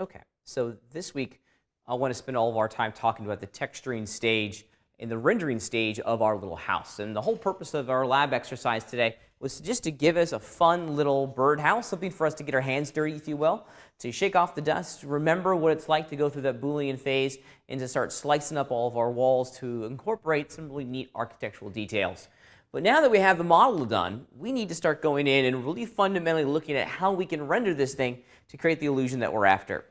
Okay, so this week I want to spend all of our time talking about the texturing stage and the rendering stage of our little house. And the whole purpose of our lab exercise today was just to give us a fun little birdhouse, something for us to get our hands dirty, if you will, to shake off the dust, remember what it's like to go through that Boolean phase, and to start slicing up all of our walls to incorporate some really neat architectural details. But now that we have the model done, we need to start going in and really fundamentally looking at how we can render this thing to create the illusion that we're after.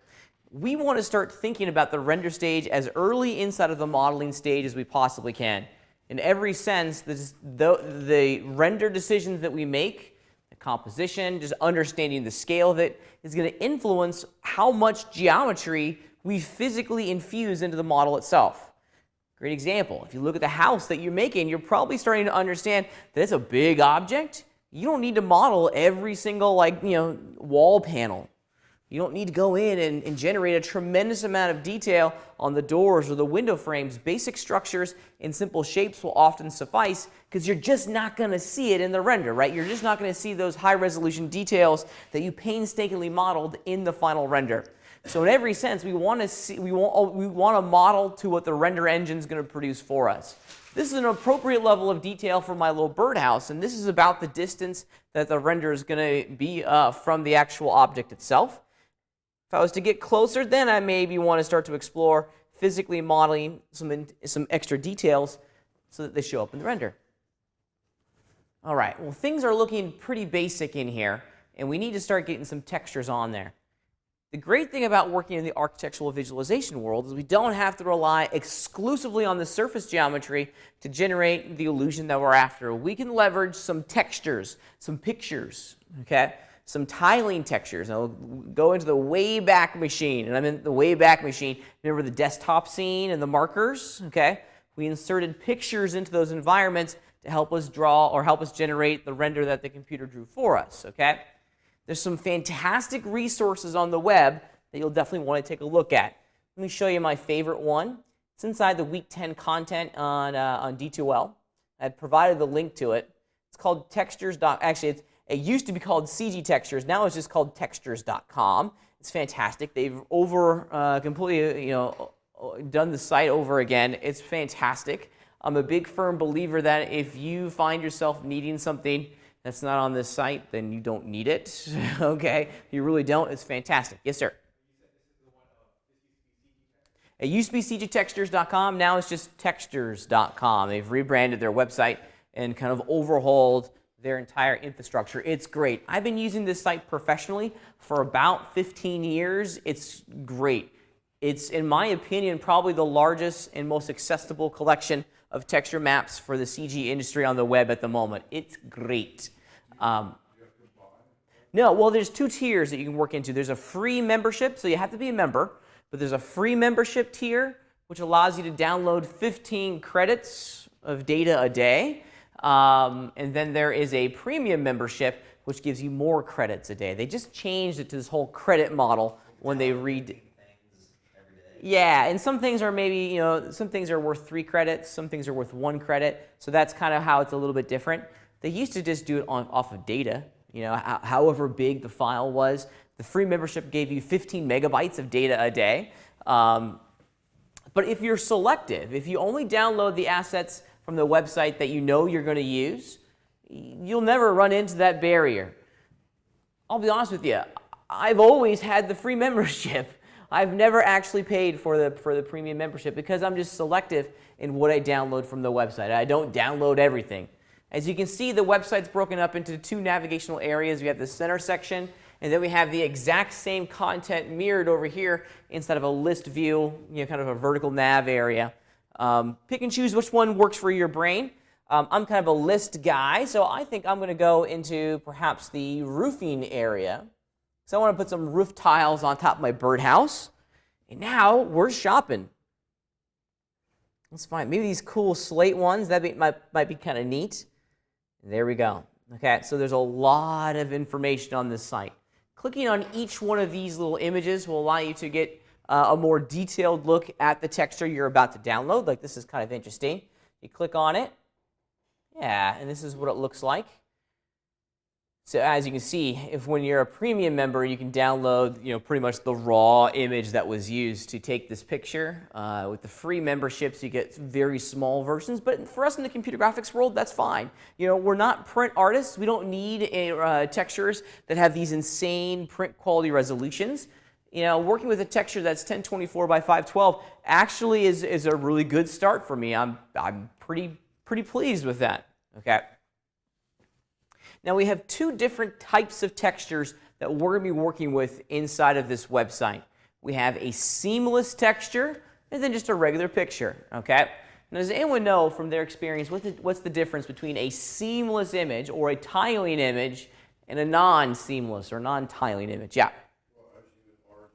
We want to start thinking about the render stage as early inside of the modeling stage as we possibly can. In every sense, the render decisions that we make, the composition, just understanding the scale of it, is going to influence how much geometry we physically infuse into the model itself. Great example. If you look at the house that you're making, you're probably starting to understand that it's a big object. You don't need to model every single wall panel. You don't need to go in and generate a tremendous amount of detail on the doors or the window frames. Basic structures and simple shapes will often suffice because you're just not going to see it in the render, right? You're just not going to see those high-resolution details that you painstakingly modeled in the final render. So in every sense, we want to model to what the render engine is going to produce for us. This is an appropriate level of detail for my little birdhouse, and this is about the distance that the render is going to be from the actual object itself. If I was to get closer, then I maybe want to start to explore physically modeling some extra details so that they show up in the render. All right, well, things are looking pretty basic in here, and we need to start getting some textures on there. The great thing about working in the architectural visualization world is we don't have to rely exclusively on the surface geometry to generate the illusion that we're after. We can leverage some textures, some pictures, okay? Some tiling textures. I'll go into the Wayback Machine, and I'm in the Wayback Machine. Remember the desktop scene and the markers? Okay? We inserted pictures into those environments to help us draw or help us generate the render that the computer drew for us. Okay? There's some fantastic resources on the web that you'll definitely want to take a look at. Let me show you my favorite one. It's inside the Week 10 content on D2L. I provided the link to it. It's called textures. Actually, it used to be called CG Textures. Now it's just called textures.com. It's fantastic. They've completely done the site over again. It's fantastic. I'm a big firm believer that if you find yourself needing something that's not on this site, then you don't need it. Okay? You really don't. It's fantastic. Yes, sir. It used to be cgtextures.com. Now it's just textures.com. They've rebranded their website and kind of overhauled their entire infrastructure. It's great. I've been using this site professionally for about 15 years. It's great. It's, in my opinion, probably the largest and most accessible collection of texture maps for the CG industry on the web at the moment. It's great. No, well, there's two tiers that you can work into. There's a free membership, so you have to be a member, but there's a free membership tier, which allows you to download 15 credits of data a day. And then there is a premium membership, which gives you more credits a day. They just changed it to this whole credit model when they Yeah, and some things are maybe, some things are worth 3 credits, some things are worth 1 credit. So that's kind of how it's a little bit different. They used to just do it off of data, however big the file was. The free membership gave you 15 megabytes of data a day. But if you're selective, if you only download the assets from the website that you know you're going to use, you'll never run into that barrier. I'll be honest with you, I've always had the free membership. I've never actually paid for the premium membership because I'm just selective in what I download from the website. I don't download everything. As you can see, the website's broken up into 2 navigational areas. We have the center section, and then we have the exact same content mirrored over here instead of a list view, kind of a vertical nav area. Pick and choose which one works for your brain. I'm kind of a list guy, so I think I'm going to go into perhaps the roofing area. So I want to put some roof tiles on top of my birdhouse. And now we're shopping. Let's find maybe these cool slate ones. That might be kind of neat. There we go. Okay, so there's a lot of information on this site. Clicking on each one of these little images will allow you to get a more detailed look at the texture you're about to download. Like, this is kind of interesting. You click on it. Yeah, and this is what it looks like. So as you can see, if when you're a premium member, you can download, pretty much the raw image that was used to take this picture. With the free memberships, you get very small versions. But for us in the computer graphics world, that's fine. We're not print artists. We don't need textures that have these insane print quality resolutions. Working with a texture that's 1024 by 512 actually is a really good start for me. I'm pretty pleased with that. Okay. Now we have two different types of textures that we're going to be working with inside of this website. We have a seamless texture and then just a regular picture, okay? Now, does anyone know from their experience what's the difference between a seamless image or a tiling image and a non-seamless or non-tiling image? Yeah. Well, actually, with art,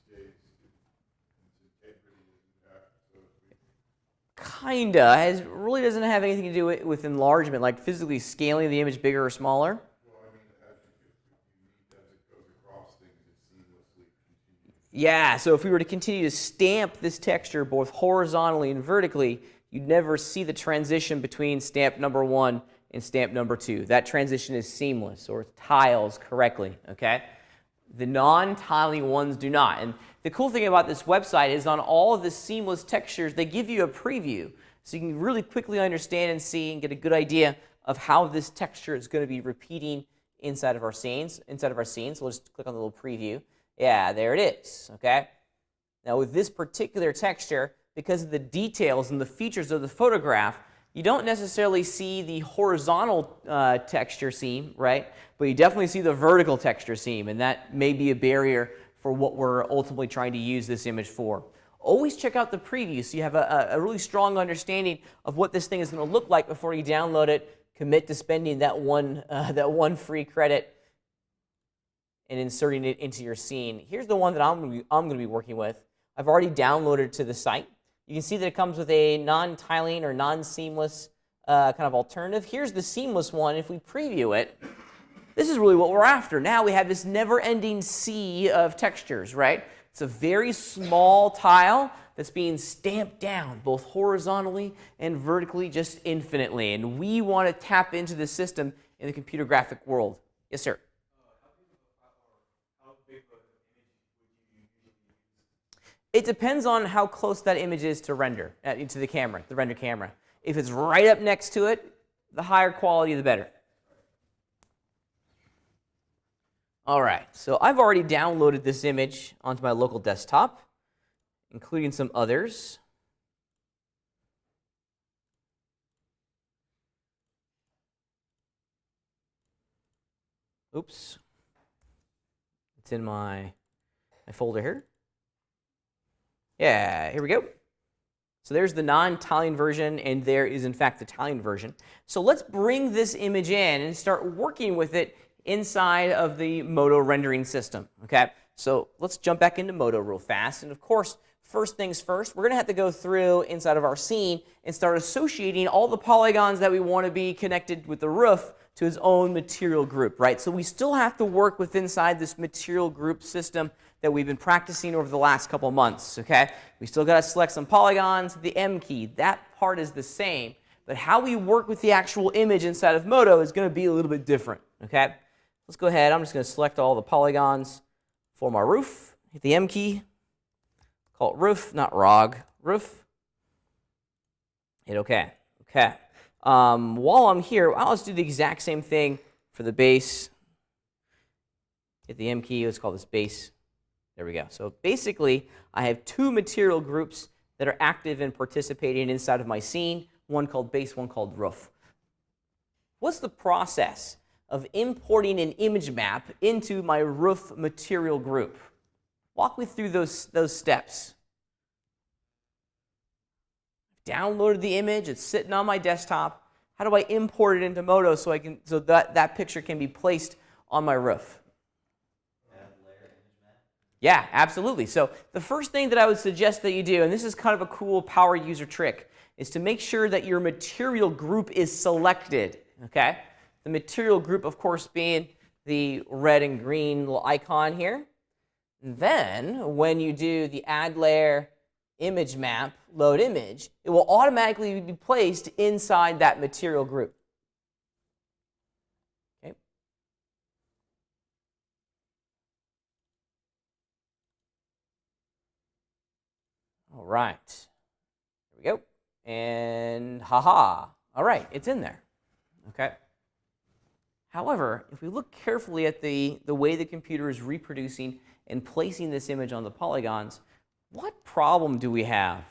that it keeps its integrity intact. So Kinda. It really doesn't have anything to do with enlargement, like physically scaling the image bigger or smaller. well, I mean, actually, if you need as it goes across things, it seamlessly continues. Yeah, so if we were to continue to stamp this texture both horizontally and vertically, you'd never see the transition between stamp number 1 and stamp number 2. That transition is seamless, or it tiles correctly, okay? The non-tiling ones do not. And the cool thing about this website is on all of the seamless textures, they give you a preview. So you can really quickly understand and see and get a good idea of how this texture is going to be repeating inside of our scenes. So we'll just click on the little preview. Yeah, there it is, okay? Now with this particular texture, because of the details and the features of the photograph, you don't necessarily see the horizontal texture seam, right? But you definitely see the vertical texture seam, and that may be a barrier for what we're ultimately trying to use this image for. Always check out the preview so you have a really strong understanding of what this thing is going to look like before you download it, commit to spending that one free credit and inserting it into your scene. Here's the one that I'm going to be working with. I've already downloaded it to the site. You can see that it comes with a non-tiling or non-seamless kind of alternative. Here's the seamless one. If we preview it, this is really what we're after. Now we have this never-ending sea of textures, right? It's a very small tile that's being stamped down, both horizontally and vertically, just infinitely. And we want to tap into the system in the computer graphic world. Yes, sir? How big of an image would you usually use? It depends on how close that image is to render, to the camera, the render camera. If it's right up next to it, the higher quality, the better. All right, so I've already downloaded this image onto my local desktop, including some others. Oops. It's in my folder here. Yeah, here we go. So there's the non-tiling version, and there is, in fact, the tiling version. So let's bring this image in and start working with it inside of the Modo rendering system, okay? So let's jump back into Modo real fast. And of course, first things first, we're going to have to go through inside of our scene and start associating all the polygons that we want to be connected with the roof to its own material group, right? So we still have to work with inside this material group system that we've been practicing over the last couple months, okay? We still got to select some polygons, the M key, that part is the same, but how we work with the actual image inside of Modo is going to be a little bit different, okay? Let's go ahead, I'm just going to select all the polygons for my roof, hit the M key, call it roof, not ROG, roof, hit OK, okay. While I'm here, I'll just do the exact same thing for the base, hit the M key, let's call this base. There we go. So basically, I have two material groups that are active and participating inside of my scene, one called base, one called roof. What's the process of importing an image map into my roof material group? Walk me through those steps. Downloaded the image, it's sitting on my desktop. How do I import it into Modo so that picture can be placed on my roof? Yeah, absolutely. So the first thing that I would suggest that you do, and this is kind of a cool power user trick, is to make sure that your material group is selected, okay? The material group, of course, being the red and green little icon here. And then when you do the add layer image map, load image, it will automatically be placed inside that material group. All right. There we go. And haha. All right, it's in there. Okay. However, if we look carefully at the way the computer is reproducing and placing this image on the polygons, what problem do we have?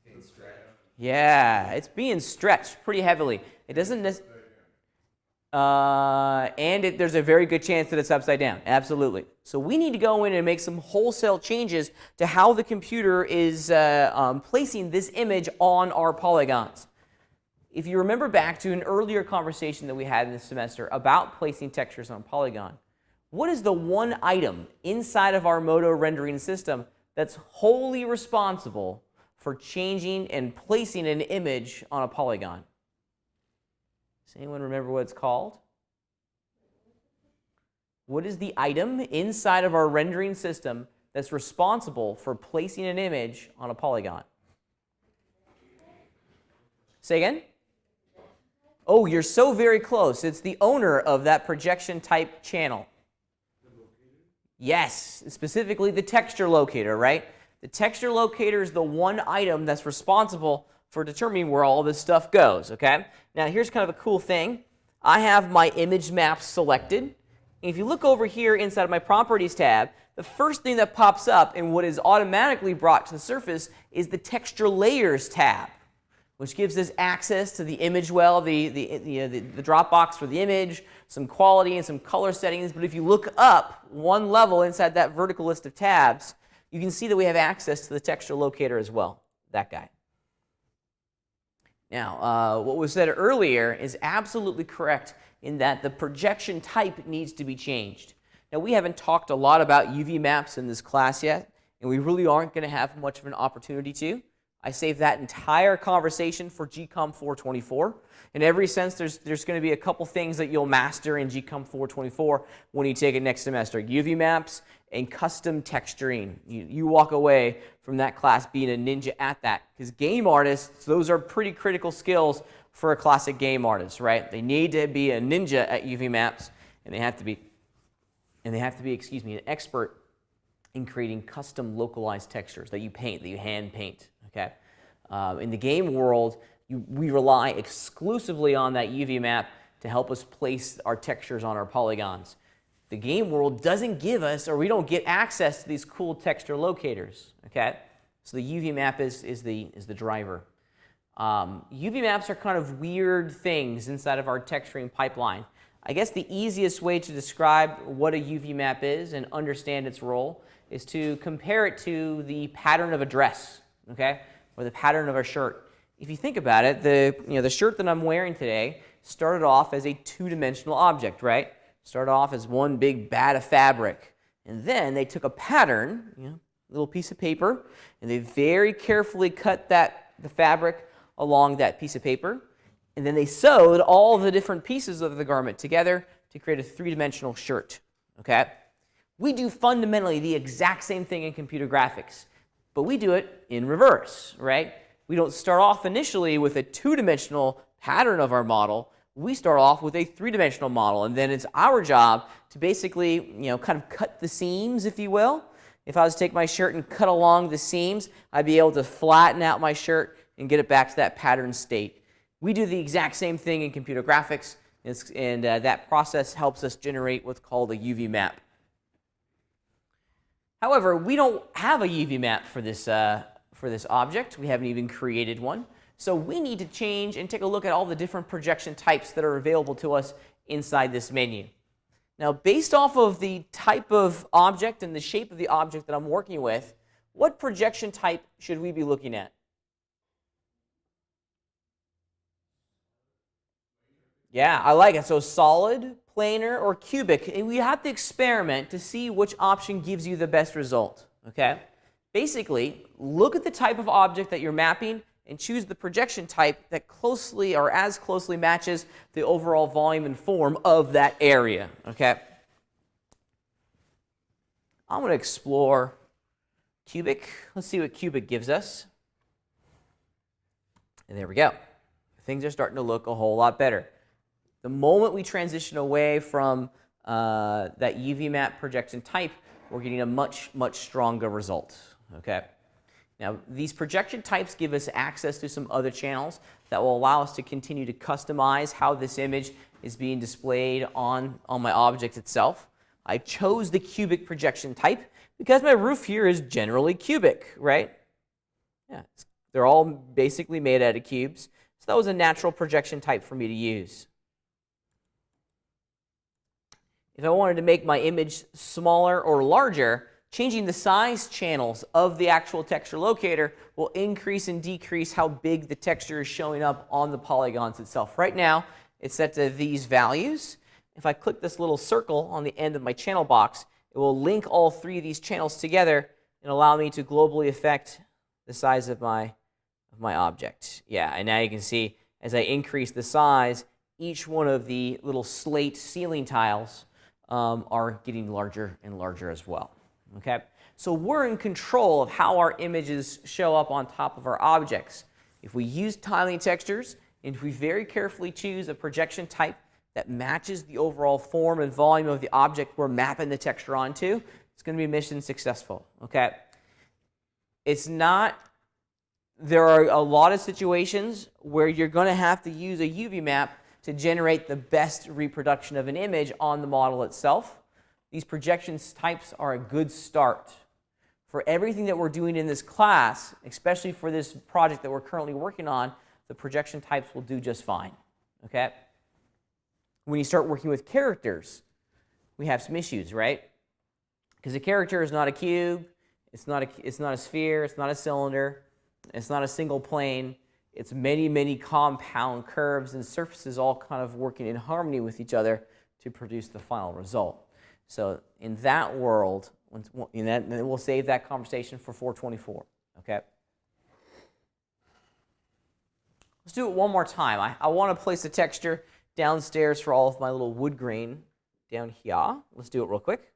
Being stretched. Yeah, it's being stretched pretty heavily. It doesn't there's a very good chance that it's upside down. Absolutely. So we need to go in and make some wholesale changes to how the computer is placing this image on our polygons. If you remember back to an earlier conversation that we had in this semester about placing textures on polygon, what is the one item inside of our Modo rendering system that's wholly responsible for changing and placing an image on a polygon? Does anyone remember what it's called? What is the item inside of our rendering system that's responsible for placing an image on a polygon? Say again? Oh, you're so very close. It's the owner of that projection type channel. Yes, specifically the texture locator, right? The texture locator is the one item that's responsible for determining where all this stuff goes, okay? Now, here's kind of a cool thing. I have my image map selected. And if you look over here inside of my Properties tab, the first thing that pops up and what is automatically brought to the surface is the Texture Layers tab, which gives us access to the image well, the drop box for the image, some quality and some color settings. But if you look up one level inside that vertical list of tabs, you can see that we have access to the texture locator as well, that guy. Now, what was said earlier is absolutely correct in that the projection type needs to be changed. Now, we haven't talked a lot about UV maps in this class yet, and we really aren't going to have much of an opportunity to. I saved that entire conversation for GCOM 424. In every sense, there's going to be a couple things that you'll master in GCOM 424 when you take it next semester. UV maps and custom texturing. You walk away from that class being a ninja at that, because game artists, those are pretty critical skills for a classic game artist, right? They need to be a ninja at UV maps, and they have to be, an expert in creating custom localized textures that you paint, that you hand paint. Okay? In the game world, we rely exclusively on that UV map to help us place our textures on our polygons. The game world doesn't give us, or we don't get access to these cool texture locators. Okay? So the UV map is the driver. UV maps are kind of weird things inside of our texturing pipeline. I guess the easiest way to describe what a UV map is and understand its role is to compare it to the pattern of a dress, okay, or the pattern of a shirt. If you think about it, the shirt that I'm wearing today started off as a two-dimensional object, right? Started off as one big bad of fabric, and then they took a pattern, little piece of paper, and they very carefully cut the fabric along that piece of paper, and then they sewed all the different pieces of the garment together to create a three-dimensional shirt, okay? We do fundamentally the exact same thing in computer graphics, but we do it in reverse, right? We don't start off initially with a two-dimensional pattern of our model. We start off with a three-dimensional model, and then it's our job to basically, kind of cut the seams, if you will. If I was to take my shirt and cut along the seams, I'd be able to flatten out my shirt and get it back to that pattern state. We do the exact same thing in computer graphics, and that process helps us generate what's called a UV map. However, we don't have a UV map for this object. We haven't even created one. So we need to change and take a look at all the different projection types that are available to us inside this menu. Now, based off of the type of object and the shape of the object that I'm working with, what projection type should we be looking at? Yeah, I like it. So solid, planar, or cubic. And we have to experiment to see which option gives you the best result. Okay? Basically, look at the type of object that you're mapping and choose the projection type that closely or as closely matches the overall volume and form of that area. Okay? I'm going to explore cubic. Let's see what cubic gives us. And there we go. Things are starting to look a whole lot better. The moment we transition away from that UV map projection type, we're getting a much, much stronger result. Okay? Now, these projection types give us access to some other channels that will allow us to continue to customize how this image is being displayed on my object itself. I chose the cubic projection type because my roof here is generally cubic, right? Yeah, they're all basically made out of cubes. So that was a natural projection type for me to use. If I wanted to make my image smaller or larger, changing the size channels of the actual texture locator will increase and decrease how big the texture is showing up on the polygons itself. Right now, it's set to these values. If I click this little circle on the end of my channel box, it will link all three of these channels together and allow me to globally affect the size of my object. Yeah, and now you can see as I increase the size, each one of the little slate ceiling tiles are getting larger and larger as well. Okay, so we're in control of how our images show up on top of our objects. If we use tiling textures, and if we very carefully choose a projection type that matches the overall form and volume of the object we're mapping the texture onto, it's going to be mission successful. Okay, there are a lot of situations where you're going to have to use a UV map to generate the best reproduction of an image on the model itself. These projections types are a good start. For everything that we're doing in this class, especially for this project that we're currently working on, the projection types will do just fine. Okay? When you start working with characters, we have some issues, right? Because a character is not a cube, it's not a sphere, it's not a cylinder, it's not a single plane. It's many, many compound curves and surfaces all kind of working in harmony with each other to produce the final result. So in that world, we'll save that conversation for 424, okay? Let's do it one more time. I want to place a texture downstairs for all of my little wood grain down here. Let's do it real quick.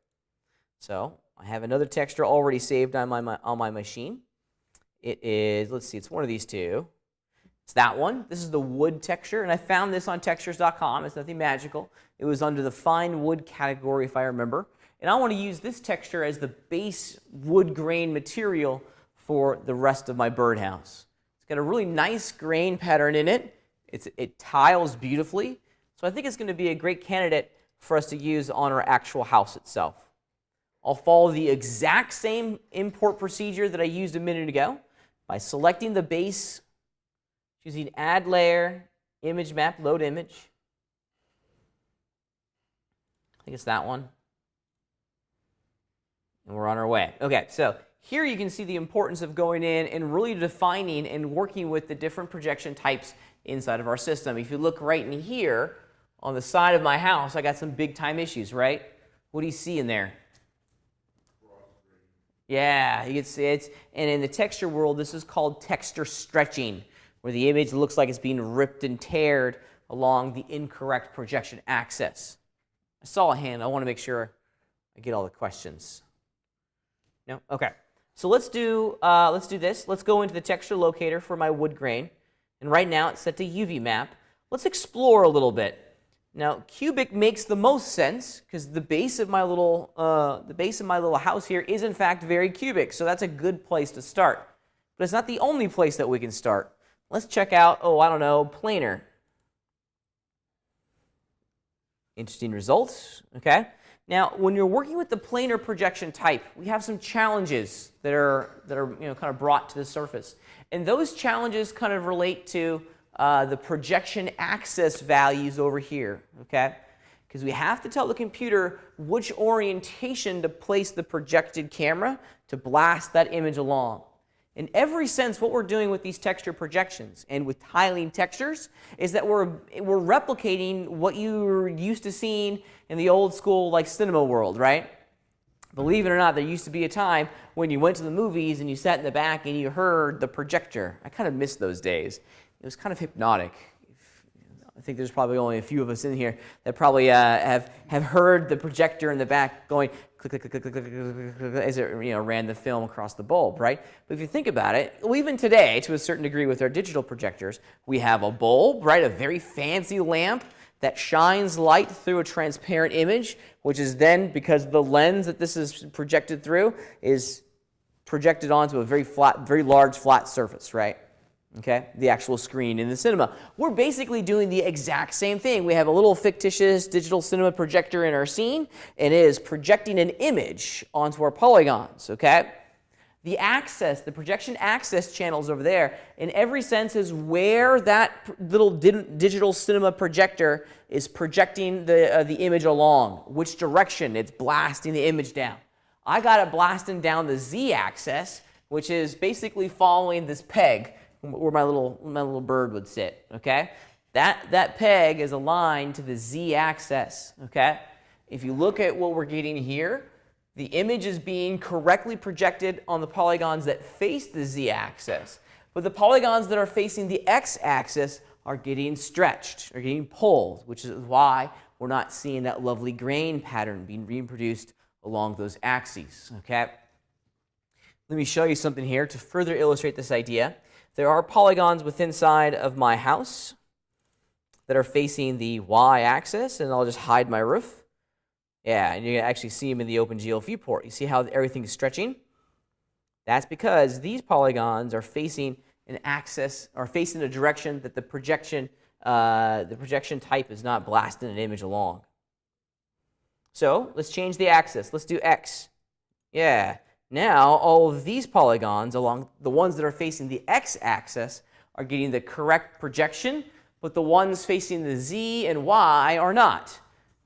So I have another texture already saved on my machine. It is, let's see, it's one of these two. It's that one. This is the wood texture, and I found this on textures.com. It's nothing magical. It was under the fine wood category, if I remember. And I want to use this texture as the base wood grain material for the rest of my birdhouse. It's got a really nice grain pattern in it. It tiles beautifully. So I think it's going to be a great candidate for us to use on our actual house itself. I'll follow the exact same import procedure that I used a minute ago by selecting the base, choosing Add Layer, Image Map, Load Image. I think it's that one. And we're on our way. Okay, so here you can see the importance of going in and really defining and working with the different projection types inside of our system. If you look right in here, on the side of my house, I got some big time issues, right? What do you see in there? Yeah, you can see it. And in the texture world, this is called texture stretching, where the image looks like it's being ripped and teared along the incorrect projection axis. I saw a hand. I want to make sure I get all the questions. No? Okay. So let's do this. Let's go into the texture locator for my wood grain. And right now it's set to UV map. Let's explore a little bit. Now, cubic makes the most sense because the base of my little house here is in fact very cubic. So that's a good place to start. But it's not the only place that we can start. Let's check out, planar. Interesting results, okay? Now, when you're working with the planar projection type, we have some challenges that are kind of brought to the surface. And those challenges kind of relate to the projection axis values over here, okay? Because we have to tell the computer which orientation to place the projected camera to blast that image along. In every sense, what we're doing with these texture projections and with tiling textures is that we're replicating what you were used to seeing in the old school cinema world, right? Believe it or not, there used to be a time when you went to the movies and you sat in the back and you heard the projector. I kind of miss those days. It was kind of hypnotic. I think there's probably only a few of us in here that probably have heard the projector in the back going click, click, click, click, click, click, click, as it ran the film across the bulb, right? But if you think about it, even today, to a certain degree with our digital projectors, we have a bulb, right? A very fancy lamp that shines light through a transparent image, which is then, because the lens that this is projected through is projected onto a very large flat surface, right? Okay, the actual screen in the cinema. We're basically doing the exact same thing. We have a little fictitious digital cinema projector in our scene, and it is projecting an image onto our polygons, okay? The projection access channels over there, in every sense, is where that little digital cinema projector is projecting the image along, which direction it's blasting the image down. I got it blasting down the z-axis, which is basically following this peg where my little bird would sit, okay? That peg is aligned to the z-axis, okay? If you look at what we're getting here, the image is being correctly projected on the polygons that face the z-axis, but the polygons that are facing the x-axis are getting stretched, or getting pulled, which is why we're not seeing that lovely grain pattern being reproduced along those axes, okay? Let me show you something here to further illustrate this idea. There are polygons within side of my house that are facing the y-axis, and I'll just hide my roof. Yeah, and you can actually see them in the OpenGL viewport. You see how everything is stretching? That's because these polygons are facing an axis, or facing a direction that the projection type is not blasting an image along. So let's change the axis. Let's do x. Yeah. Now all of these polygons along the ones that are facing the x-axis are getting the correct projection, but the ones facing the z and y are not.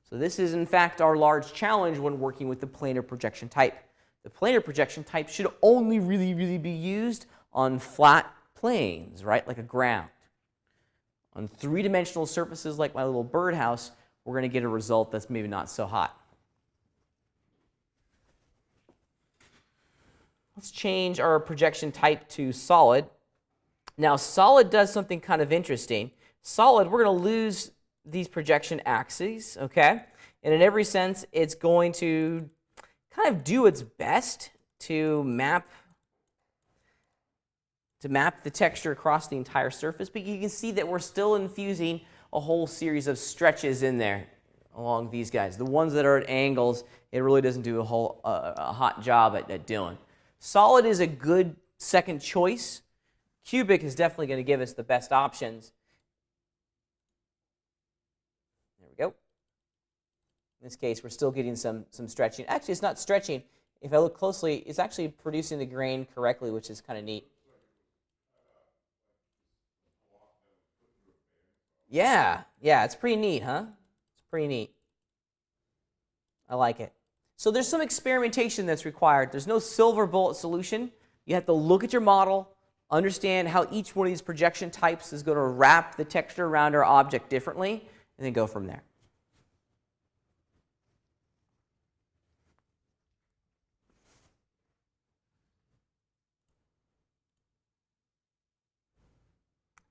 So this is, in fact, our large challenge when working with the planar projection type. The planar projection type should only really be used on flat planes, right, like a ground. On three-dimensional surfaces like my little birdhouse, we're going to get a result that's maybe not so hot. Let's change our projection type to solid. Now, solid does something kind of interesting. Solid, we're going to lose these projection axes, okay? And in every sense, it's going to kind of do its best to map the texture across the entire surface, but you can see that we're still infusing a whole series of stretches in there along these guys. The ones that are at angles, it really doesn't do a hot job at doing. Solid is a good second choice. Cubic is definitely going to give us the best options. There we go. In this case, we're still getting some stretching. Actually, it's not stretching. If I look closely, it's actually producing the grain correctly, which is kind of neat. Yeah, it's pretty neat, huh? It's pretty neat. I like it. So there's some experimentation that's required. There's no silver bullet solution. You have to look at your model, understand how each one of these projection types is going to wrap the texture around our object differently, and then go from there.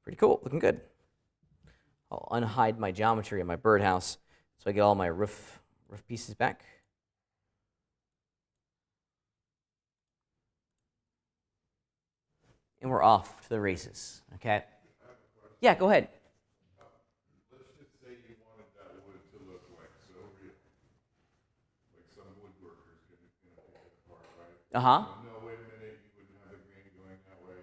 Pretty cool, looking good. I'll unhide my geometry in my birdhouse so I get all my roof pieces back. And we're off to the races, okay? Yeah, go ahead. Let's just say you wanted that wood to look like so real. Like some woodworker's gonna pick it apart, right? Uh-huh. No, wait a minute, you wouldn't have the grain going that way.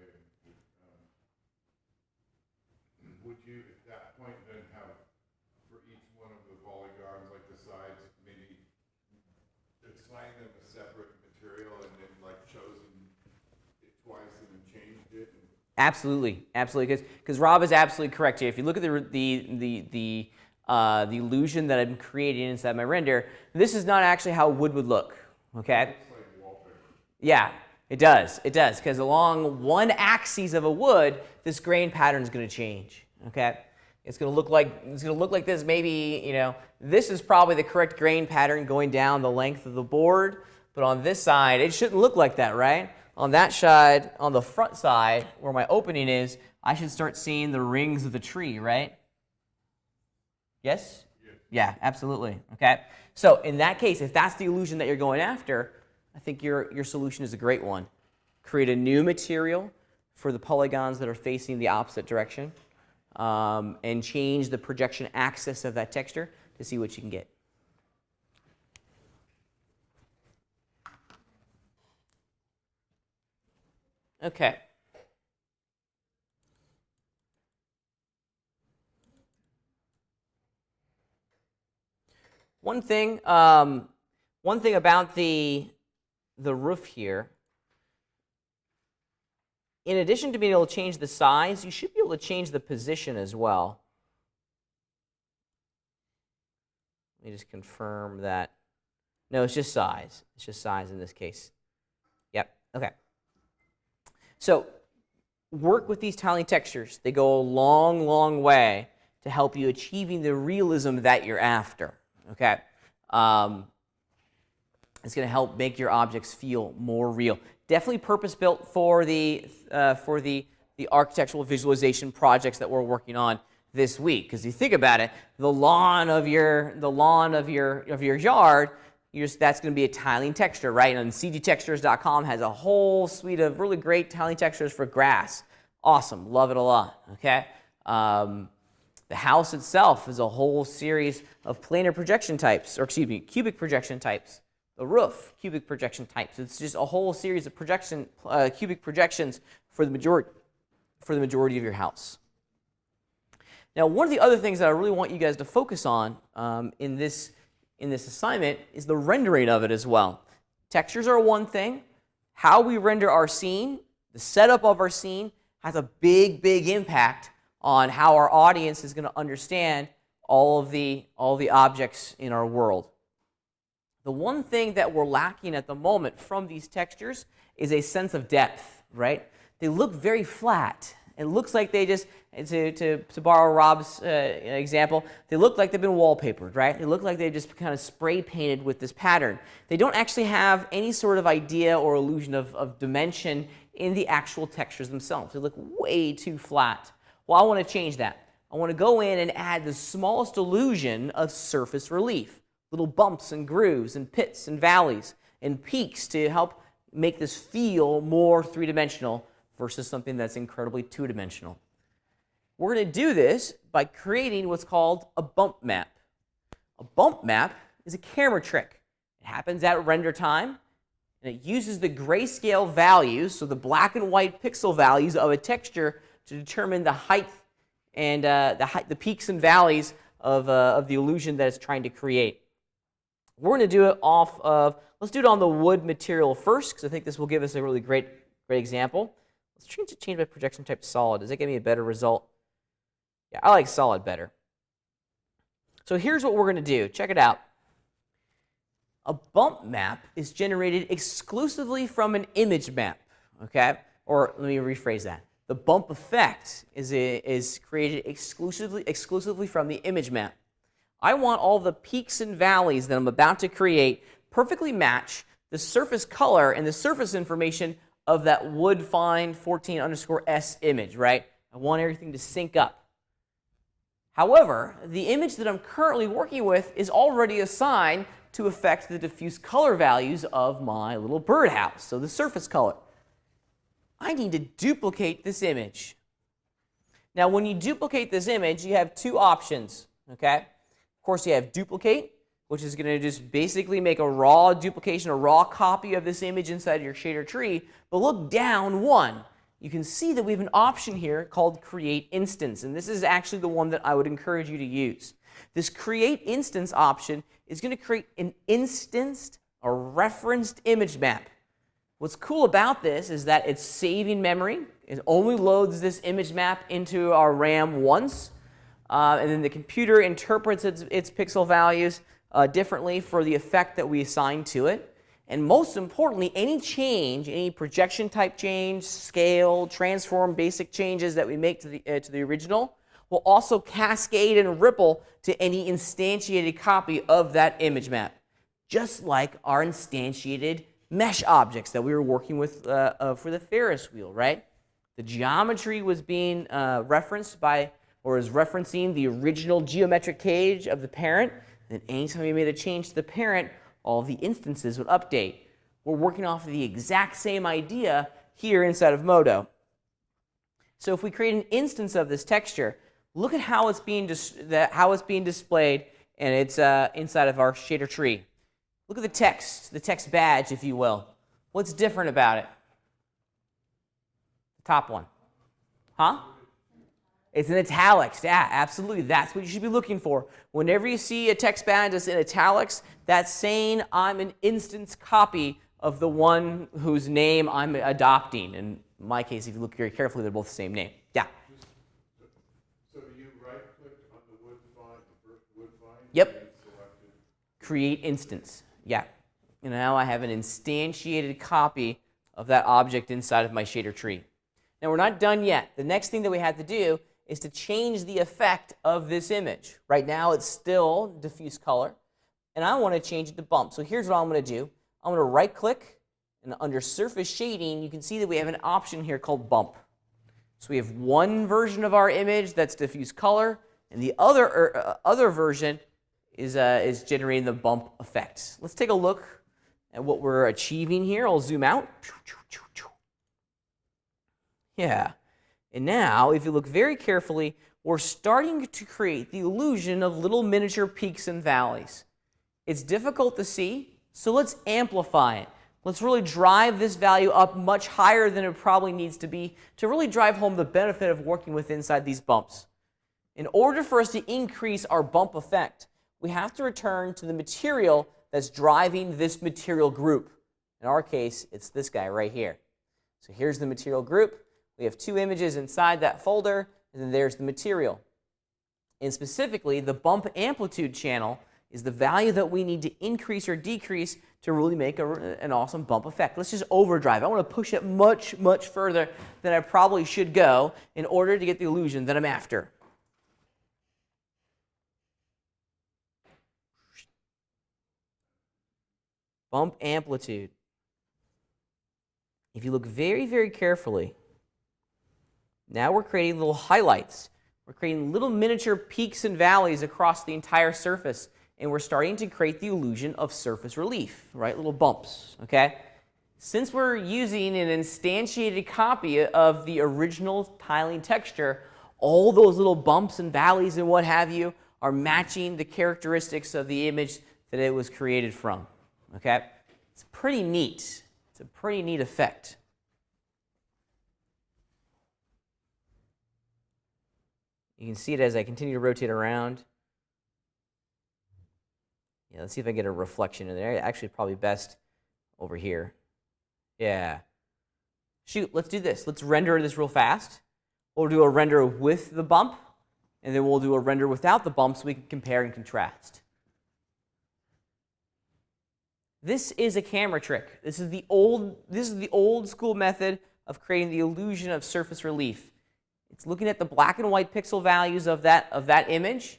And, would you, at that point, then have, for each one of the polygons, like the sides, maybe assign them a separate material and then like chosen it twice and then changed it? Absolutely, because Rob is absolutely correct here. If you look at the illusion that I'm creating inside my render, this is not actually how wood would look. Okay. It looks like wallpaper. Yeah, it does. It does, because along one axis of a wood, this grain pattern is going to change. Okay. It's going to look like this. Maybe, you know, this is probably the correct grain pattern going down the length of the board, but on this side, it shouldn't look like that, right? On that side, on the front side, where my opening is, I should start seeing the rings of the tree, right? Yes? Yeah, absolutely. Okay. So in that case, if that's the illusion that you're going after, I think your solution is a great one. Create a new material for the polygons that are facing the opposite direction, and change the projection axis of that texture to see what you can get. Okay. One thing about the roof here, in addition to being able to change the size, you should be able to change the position as well. Let me just confirm that. No, it's just size. It's just size in this case. Yep, okay. So work with these tiling textures. They go a long, long way to help you achieving the realism that you're after, okay? It's going to help make your objects feel more real. Definitely purpose-built for the architectural visualization projects that we're working on this week. Because you think about it, the lawn of your yard, that's going to be a tiling texture, right? And cgtextures.com has a whole suite of really great tiling textures for grass. Awesome, love it a lot. Okay. The house itself is a whole series of planar projection types, or excuse me, cubic projection types. The roof, cubic projection types. It's just a whole series of cubic projections for the majority of your house. Now, one of the other things that I really want you guys to focus on in this assignment is the rendering of it as well. Textures are one thing. How we render our scene, the setup of our scene, has a big, big impact on how our audience is going to understand all of the objects in our world. The one thing that we're lacking at the moment from these textures is a sense of depth, right? They look very flat. It looks like they just, to borrow Rob's example, they look like they've been wallpapered, right? They look like they just kind of spray painted with this pattern. They don't actually have any sort of idea or illusion of dimension in the actual textures themselves. They look way too flat. Well, I want to change that. I want to go in and add the smallest illusion of surface relief, little bumps and grooves and pits and valleys and peaks to help make this feel more three-dimensional versus something that's incredibly two-dimensional. We're going to do this by creating what's called a bump map. A bump map is a camera trick. It happens at render time, and it uses the grayscale values, so the black and white pixel values of a texture, to determine the height and the peaks and valleys of the illusion that it's trying to create. We're going to do it off of, let's do it on the wood material first, because I think this will give us a really great example. Let's change my projection type to solid. Does that give me a better result? Yeah, I like solid better. So here's what we're going to do. Check it out. A bump map is generated exclusively from an image map, okay? Or let me rephrase that. The bump effect is created exclusively from the image map. I want all the peaks and valleys that I'm about to create perfectly match the surface color and the surface information of that wood find 14_S image, right? I want everything to sync up. However, the image that I'm currently working with is already assigned to affect the diffuse color values of my little birdhouse, so the surface color. I need to duplicate this image. Now, when you duplicate this image, you have two options, okay? Of course, you have duplicate, which is going to just basically make a raw duplication, a raw copy of this image inside your shader tree. But look down one. You can see that we have an option here called Create Instance, and this is actually the one that I would encourage you to use. This Create Instance option is going to create an instanced or referenced image map. What's cool about this is that it's saving memory. It only loads this image map into our RAM once, and then the computer interprets its pixel values differently for the effect that we assign to it. And most importantly, any change, any projection type change, scale, transform, basic changes that we make to the original will also cascade and ripple to any instantiated copy of that image map, just like our instantiated mesh objects that we were working with for the Ferris wheel, right? The geometry was being referenced by, or is referencing the original geometric cage of the parent. And anytime we made a change to the parent, all the instances would update. We're working off of the exact same idea here inside of Modo. So if we create an instance of this texture, look at how it's being displayed, and it's inside of our shader tree. Look at the text badge, if you will. What's different about it? Top one. Huh? It's in italics. Yeah, absolutely. That's what you should be looking for. Whenever you see a text bound that's in italics, that's saying I'm an instance copy of the one whose name I'm adopting. In my case, if you look very carefully, they're both the same name. Yeah. So you right-clicked on the wood font, the first wood font? Yep. And selected. Create instance. Yeah. And now I have an instantiated copy of that object inside of my shader tree. Now we're not done yet. The next thing that we have to do is to change the effect of this image. Right now it's still diffuse color, and I want to change it to bump. So here's what I'm going to do. I'm going to right click, and under surface shading you can see that we have an option here called bump. So we have one version of our image that's diffuse color, and the other version is generating the bump effect. Let's take a look at what we're achieving here. I'll zoom out. Yeah. And now, if you look very carefully, we're starting to create the illusion of little miniature peaks and valleys. It's difficult to see, so let's amplify it. Let's really drive this value up much higher than it probably needs to be to really drive home the benefit of working with inside these bumps. In order for us to increase our bump effect, we have to return to the material that's driving this material group. In our case, it's this guy right here. So here's the material group. We have two images inside that folder, and then there's the material. And specifically, the bump amplitude channel is the value that we need to increase or decrease to really make an awesome bump effect. Let's just overdrive. I want to push it much, much further than I probably should go in order to get the illusion that I'm after. Bump amplitude. If you look very, very carefully, now we're creating little highlights. We're creating little miniature peaks and valleys across the entire surface, and we're starting to create the illusion of surface relief, right? Little bumps, okay? Since we're using an instantiated copy of the original tiling texture, all those little bumps and valleys and what have you are matching the characteristics of the image that it was created from, okay? It's pretty neat. It's a pretty neat effect. You can see it as I continue to rotate around. Yeah, let's see if I get a reflection in there. Actually, probably best over here. Yeah. Shoot, let's do this. Let's render this real fast. We'll do a render with the bump, and then we'll do a render without the bump so we can compare and contrast. This is a camera trick. This is the old school method of creating the illusion of surface relief. It's looking at the black and white pixel values of that image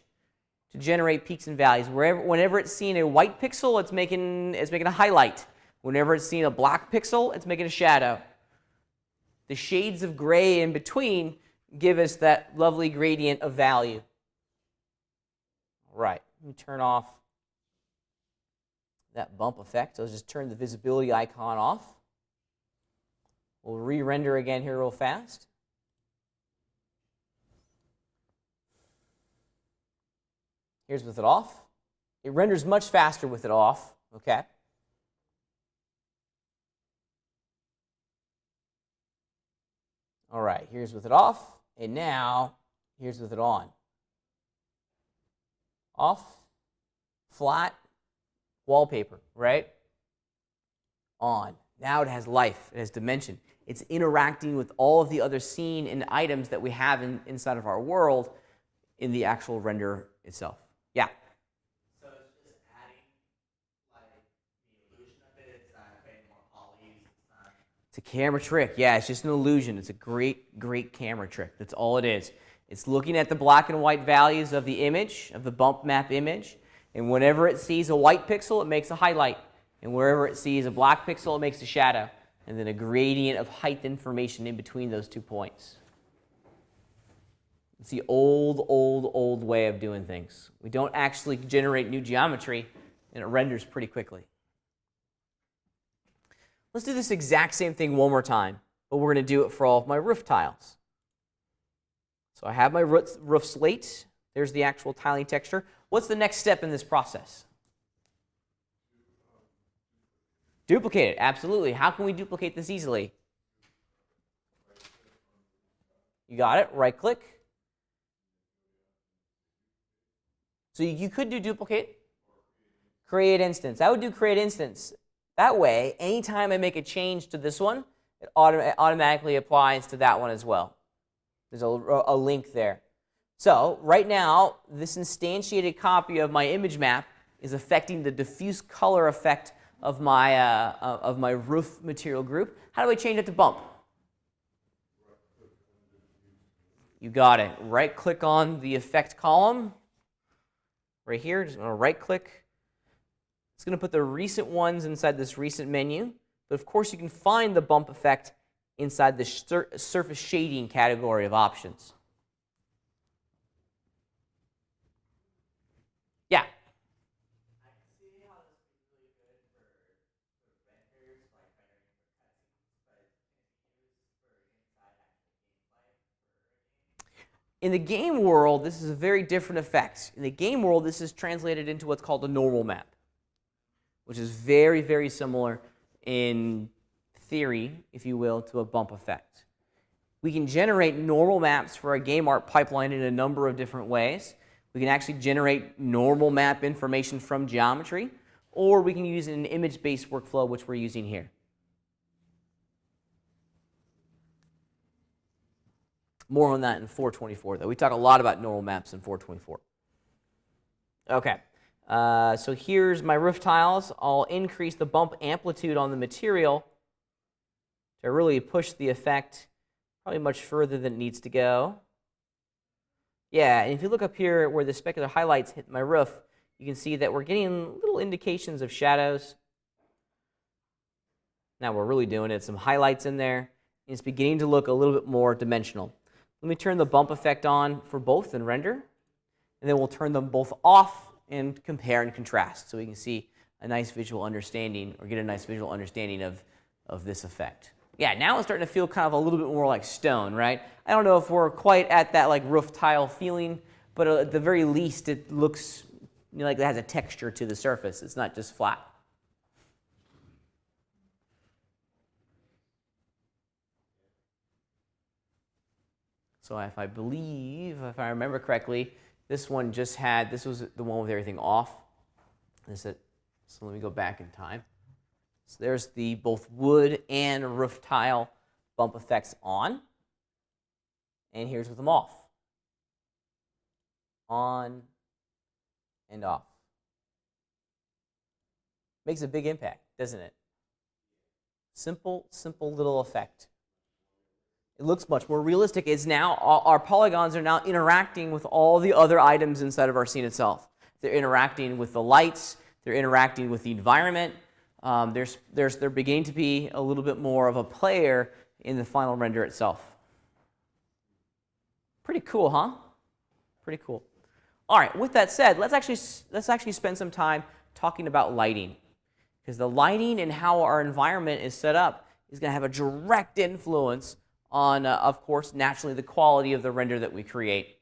to generate peaks and valleys. Whenever it's seeing a white pixel, it's making a highlight. Whenever it's seeing a black pixel, it's making a shadow. The shades of gray in between give us that lovely gradient of value. All right, let me turn off that bump effect. I'll just turn the visibility icon off. We'll re-render again here real fast. Here's with it off. It renders much faster with it off, okay? All right, here's with it off, and now here's with it on. Off, flat, wallpaper, right? On. Now it has life, it has dimension. It's interacting with all of the other scene and items that we have inside of our world in the actual render itself. Yeah. So it's just adding like the illusion of it. It's not creating more polys. It's a camera trick. Yeah, it's just an illusion. It's a great, great camera trick. That's all it is. It's looking at the black and white values of the image, of the bump map image, and whenever it sees a white pixel, it makes a highlight. And wherever it sees a black pixel, it makes a shadow. And then a gradient of height information in between those 2 points. It's the old way of doing things. We don't actually generate new geometry, and it renders pretty quickly. Let's do this exact same thing one more time, but we're going to do it for all of my roof tiles. So I have my roof slate. There's the actual tiling texture. What's the next step in this process? Duplicate it, absolutely. How can we duplicate this easily? You got it. Right click. So you could do duplicate, create instance. I would do create instance. That way, anytime I make a change to this one, it automatically applies to that one as well. There's a link there. So right now, this instantiated copy of my image map is affecting the diffuse color effect of my roof material group. How do I change it to bump? You got it. Right click on the effect column. Right here, just going to right click. It's going to put the recent ones inside this recent menu. But of course, you can find the bump effect inside the surface shading category of options. Yeah. I can see how this would be really good for renders, like rendering for cutscenes, but can it be used for inside actual gameplay for a game? In the game world, this is a very different effect. In the game world, this is translated into what's called a normal map, which is very, very similar in theory, if you will, to a bump effect. We can generate normal maps for a game art pipeline in a number of different ways. We can actually generate normal map information from geometry, or we can use an image-based workflow, which we're using here. More on that in 424, though. We talk a lot about normal maps in 424. Okay, so here's my roof tiles. I'll increase the bump amplitude on the material to really push the effect probably much further than it needs to go. Yeah, and if you look up here where the specular highlights hit my roof, you can see that we're getting little indications of shadows. Now we're really doing it. Some highlights in there. And it's beginning to look a little bit more dimensional. Let me turn the bump effect on for both in render, and then we'll turn them both off and compare and contrast so we can see a nice visual understanding, or get a nice visual understanding of this effect. Yeah, now it's starting to feel kind of a little bit more like stone, right? I don't know if we're quite at that like roof tile feeling, but at the very least it looks like it has a texture to the surface. It's not just flat. So if I remember correctly, this one just had, this was the one with everything off. So let me go back in time. So there's the both wood and roof tile bump effects on. And here's with them off. On and off. Makes a big impact, doesn't it? Simple little effect. It looks much more realistic. It's now, our polygons are now interacting with all the other items inside of our scene itself. They're interacting with the lights. They're interacting with the environment. They're beginning to be a little bit more of a player in the final render itself. Pretty cool, huh? Pretty cool. All right, with that said, let's actually spend some time talking about lighting. Because the lighting and how our environment is set up is going to have a direct influence on, of course, naturally the quality of the render that we create.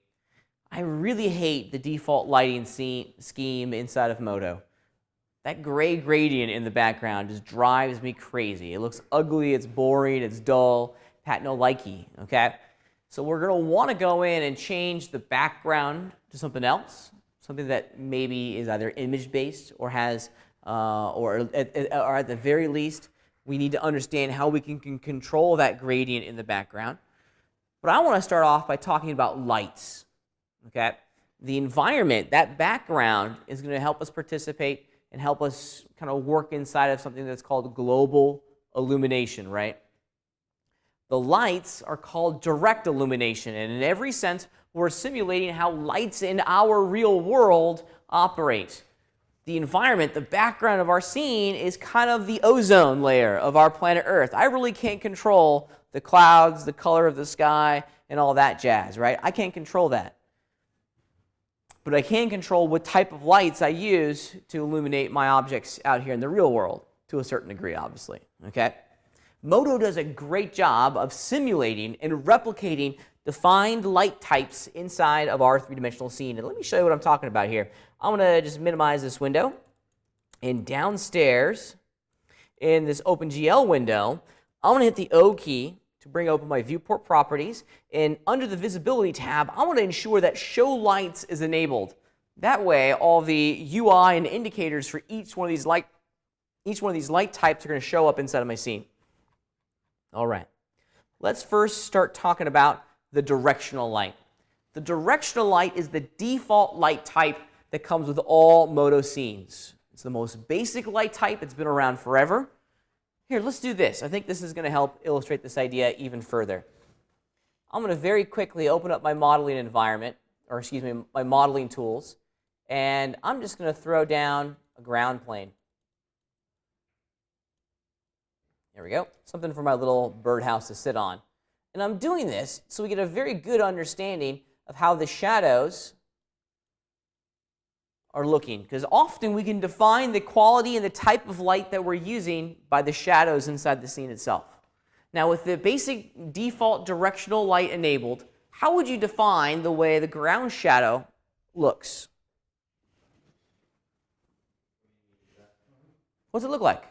I really hate the default lighting scheme inside of Modo. That gray gradient in the background just drives me crazy. It looks ugly, it's boring, it's dull, pat no likey, okay? So we're going to want to go in and change the background to something else, something that maybe is either image-based or has, or at the very least, we need to understand how we can control that gradient in the background. But I want to start off by talking about lights, okay? The environment, that background, is going to help us participate and help us kind of work inside of something that's called global illumination, right? The lights are called direct illumination, and in every sense, we're simulating how lights in our real world operate. The environment, the background of our scene, is kind of the ozone layer of our planet Earth. I really can't control the clouds, the color of the sky, and all that jazz, right? I can't control that. But I can control what type of lights I use to illuminate my objects out here in the real world, to a certain degree, obviously, okay? Modo does a great job of simulating and replicating defined light types inside of our three-dimensional scene. And let me show you what I'm talking about here. I'm going to just minimize this window. And downstairs in this OpenGL window, I'm going to hit the O key to bring open my viewport properties. And under the visibility tab, I want to ensure that show lights is enabled. That way, all the UI and indicators for each one of these light types are going to show up inside of my scene. All right. Let's first start talking about the directional light. The directional light is the default light type that comes with all Moto scenes. It's the most basic light type. It's been around forever. Here, let's do this. I think this is going to help illustrate this idea even further. I'm going to very quickly open up my modeling environment, or excuse me, my modeling tools, and I'm just going to throw down a ground plane. There we go. Something for my little birdhouse to sit on. And I'm doing this so we get a very good understanding of how the shadows are looking, because often we can define the quality and the type of light that we're using by the shadows inside the scene itself. Now, with the basic default directional light enabled, how would you define the way the ground shadow looks? What's it look like?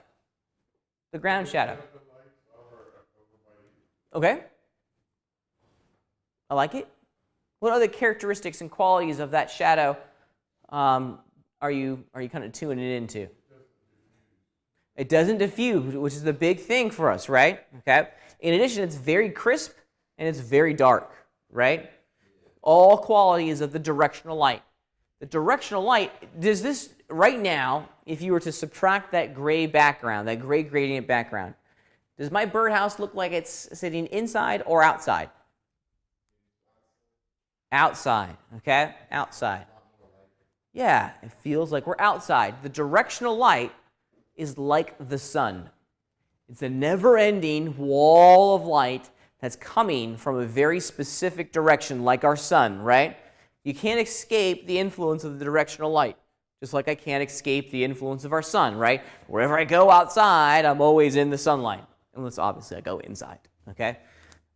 The ground shadow. Okay. I like it. What other characteristics and qualities of that shadow are you kind of tuning it into? It doesn't diffuse, which is the big thing for us, right? Okay. In addition, it's very crisp and it's very dark, right? All qualities of the directional light. The directional light, does this right now, if you were to subtract that gray background, that gray gradient background, does my birdhouse look like it's sitting inside or outside? Outside, okay? Outside. Yeah, it feels like we're outside. The directional light is like the sun. It's a never-ending wall of light that's coming from a very specific direction, like our sun, right? You can't escape the influence of the directional light, just like I can't escape the influence of our sun, right? Wherever I go outside, I'm always in the sunlight, unless obviously I go inside, okay?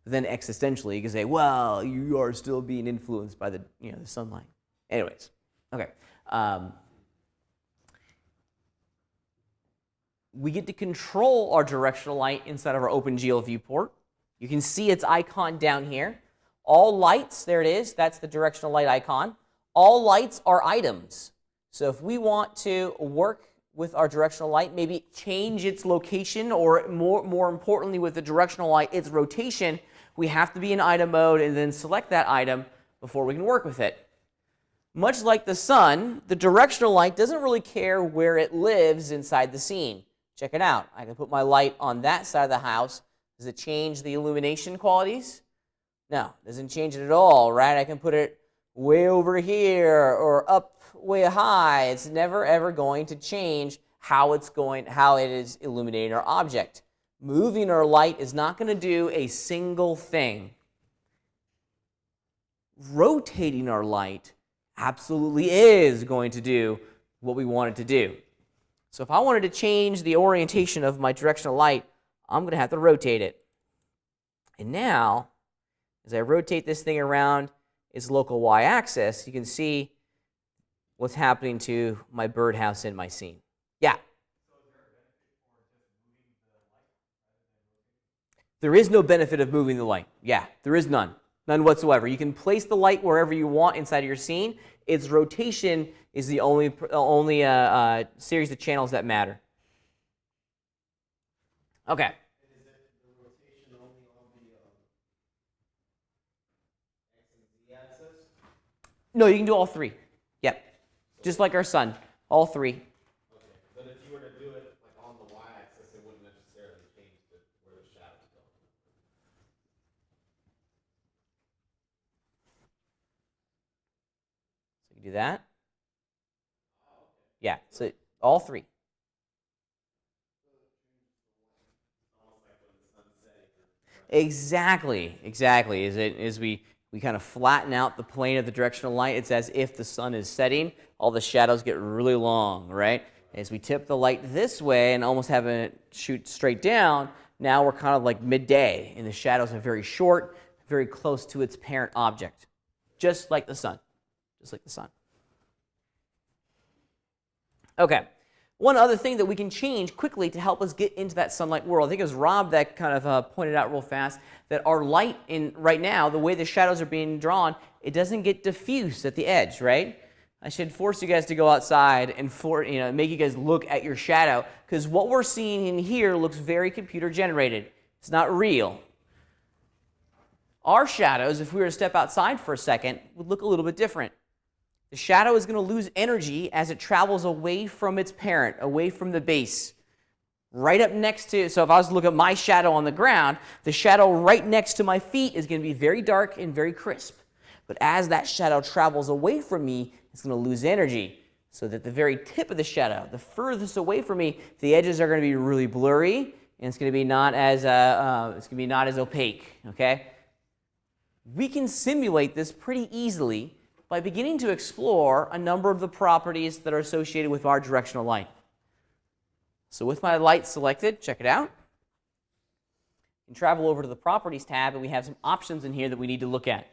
Then existentially, you can say, well, you are still being influenced by the sunlight. Anyways, okay. We get to control our directional light inside of our OpenGL viewport. You can see its icon down here. All lights, there it is, that's the directional light icon. All lights are items. So if we want to work with our directional light, maybe change its location, or more importantly with the directional light, its rotation, we have to be in item mode and then select that item before we can work with it. Much like the sun, the directional light doesn't really care where it lives inside the scene. Check it out. I can put my light on that side of the house. Does it change the illumination qualities? No, it doesn't change it at all, right? I can put it way over here or up way high. It's never ever going to change how it is illuminating our object. Moving our light is not going to do a single thing. Rotating our light absolutely is going to do what we want it to do. So if I wanted to change the orientation of my directional light, I'm going to have to rotate it. And now, as I rotate this thing around its local y-axis, you can see what's happening to my birdhouse in my scene. Yeah? There is no benefit of moving the light. Yeah, there is none. None whatsoever. You can place the light wherever you want inside of your scene. Its rotation is the only series of channels that matter. Okay. And is it the rotation only on the X and Z axis? No, you can do all three. Yep. Just like our sun. All three. Okay. But if you were to do it like on the y-axis, it wouldn't necessarily change where the shadows go. So you can do that. Yeah, so all three. Exactly. As we kind of flatten out the plane of the directional light, it's as if the sun is setting. All the shadows get really long, right? As we tip the light this way and almost have it shoot straight down, now we're kind of like midday, and the shadows are very short, very close to its parent object, just like the sun. Just like the sun. Okay, One other thing that we can change quickly to help us get into that sunlight world, I think it was Rob that kind of pointed out real fast that our light right now, the way the shadows are being drawn, it doesn't get diffused at the edge, right? I should force you guys to go outside and make you guys look at your shadow, because what we're seeing in here looks very computer generated. It's not real. Our shadows, if we were to step outside for a second, would look a little bit different. The shadow is going to lose energy as it travels away from its parent, away from the base. Right up next to, so if I was to look at my shadow on the ground, the shadow right next to my feet is going to be very dark and very crisp. But as that shadow travels away from me, it's going to lose energy. So that the very tip of the shadow, the furthest away from me, the edges are going to be really blurry, and it's going to be not as opaque. Okay? We can simulate this pretty easily by beginning to explore a number of the properties that are associated with our directional light. So with my light selected, check it out. You can travel over to the Properties tab, and we have some options in here that we need to look at.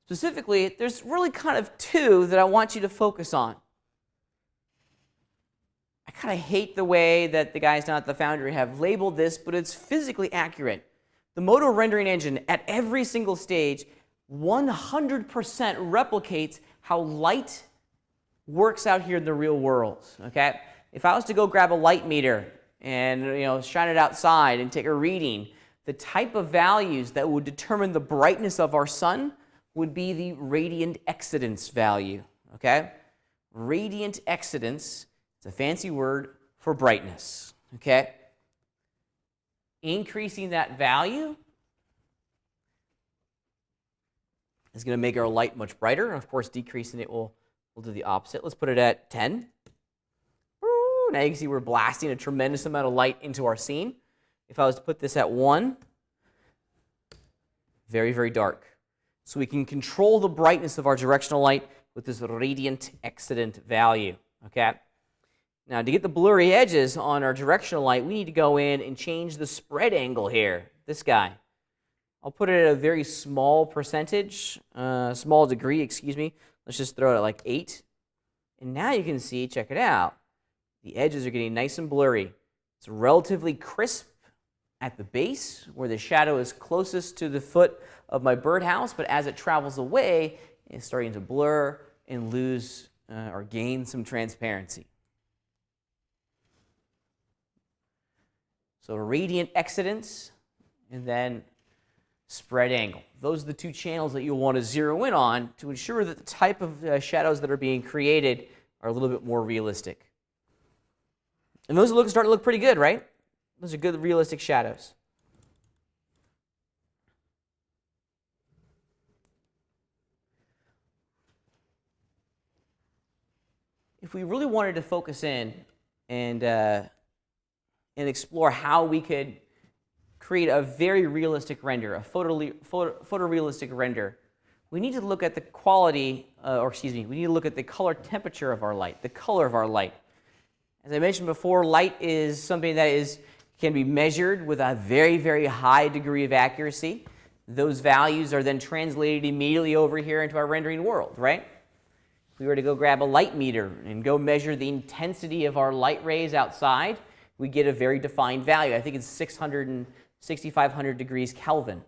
Specifically, there's really kind of two that I want you to focus on. I kind of hate the way that the guys down at the Foundry have labeled this, but it's physically accurate. The Moto rendering engine at every single stage 100% replicates how light works out here in the real world. Okay? If I was to go grab a light meter and shine it outside and take a reading, the type of values that would determine the brightness of our sun would be the radiant excitance value. Okay? Radiant excitance, it's a fancy word for brightness. Okay? Increasing that value is going to make our light much brighter. And of course, decreasing it will do the opposite. Let's put it at 10. Woo, now you can see we're blasting a tremendous amount of light into our scene. If I was to put this at 1, very, very dark. So we can control the brightness of our directional light with this radiant excitant value. Okay? Now, to get the blurry edges on our directional light, we need to go in and change the spread angle here, this guy. I'll put it at a very small percentage, small degree, excuse me. Let's just throw it at like 8. And now you can see, check it out, the edges are getting nice and blurry. It's relatively crisp at the base, where the shadow is closest to the foot of my birdhouse, but as it travels away, it's starting to blur and lose or gain some transparency. So radiant excitance and then spread angle. Those are the two channels that you'll want to zero in on to ensure that the type of shadows that are being created are a little bit more realistic. And those are starting to look pretty good, right? Those are good, realistic shadows. If we really wanted to focus in and explore how we could create a very realistic render, a photorealistic render, we need to look at the quality, we need to look at the color temperature of our light, the color of our light. As I mentioned before, light is something that can be measured with a very, very high degree of accuracy. Those values are then translated immediately over here into our rendering world, right? If we were to go grab a light meter and go measure the intensity of our light rays outside, we get a very defined value. I think it's 6,500 degrees Kelvin.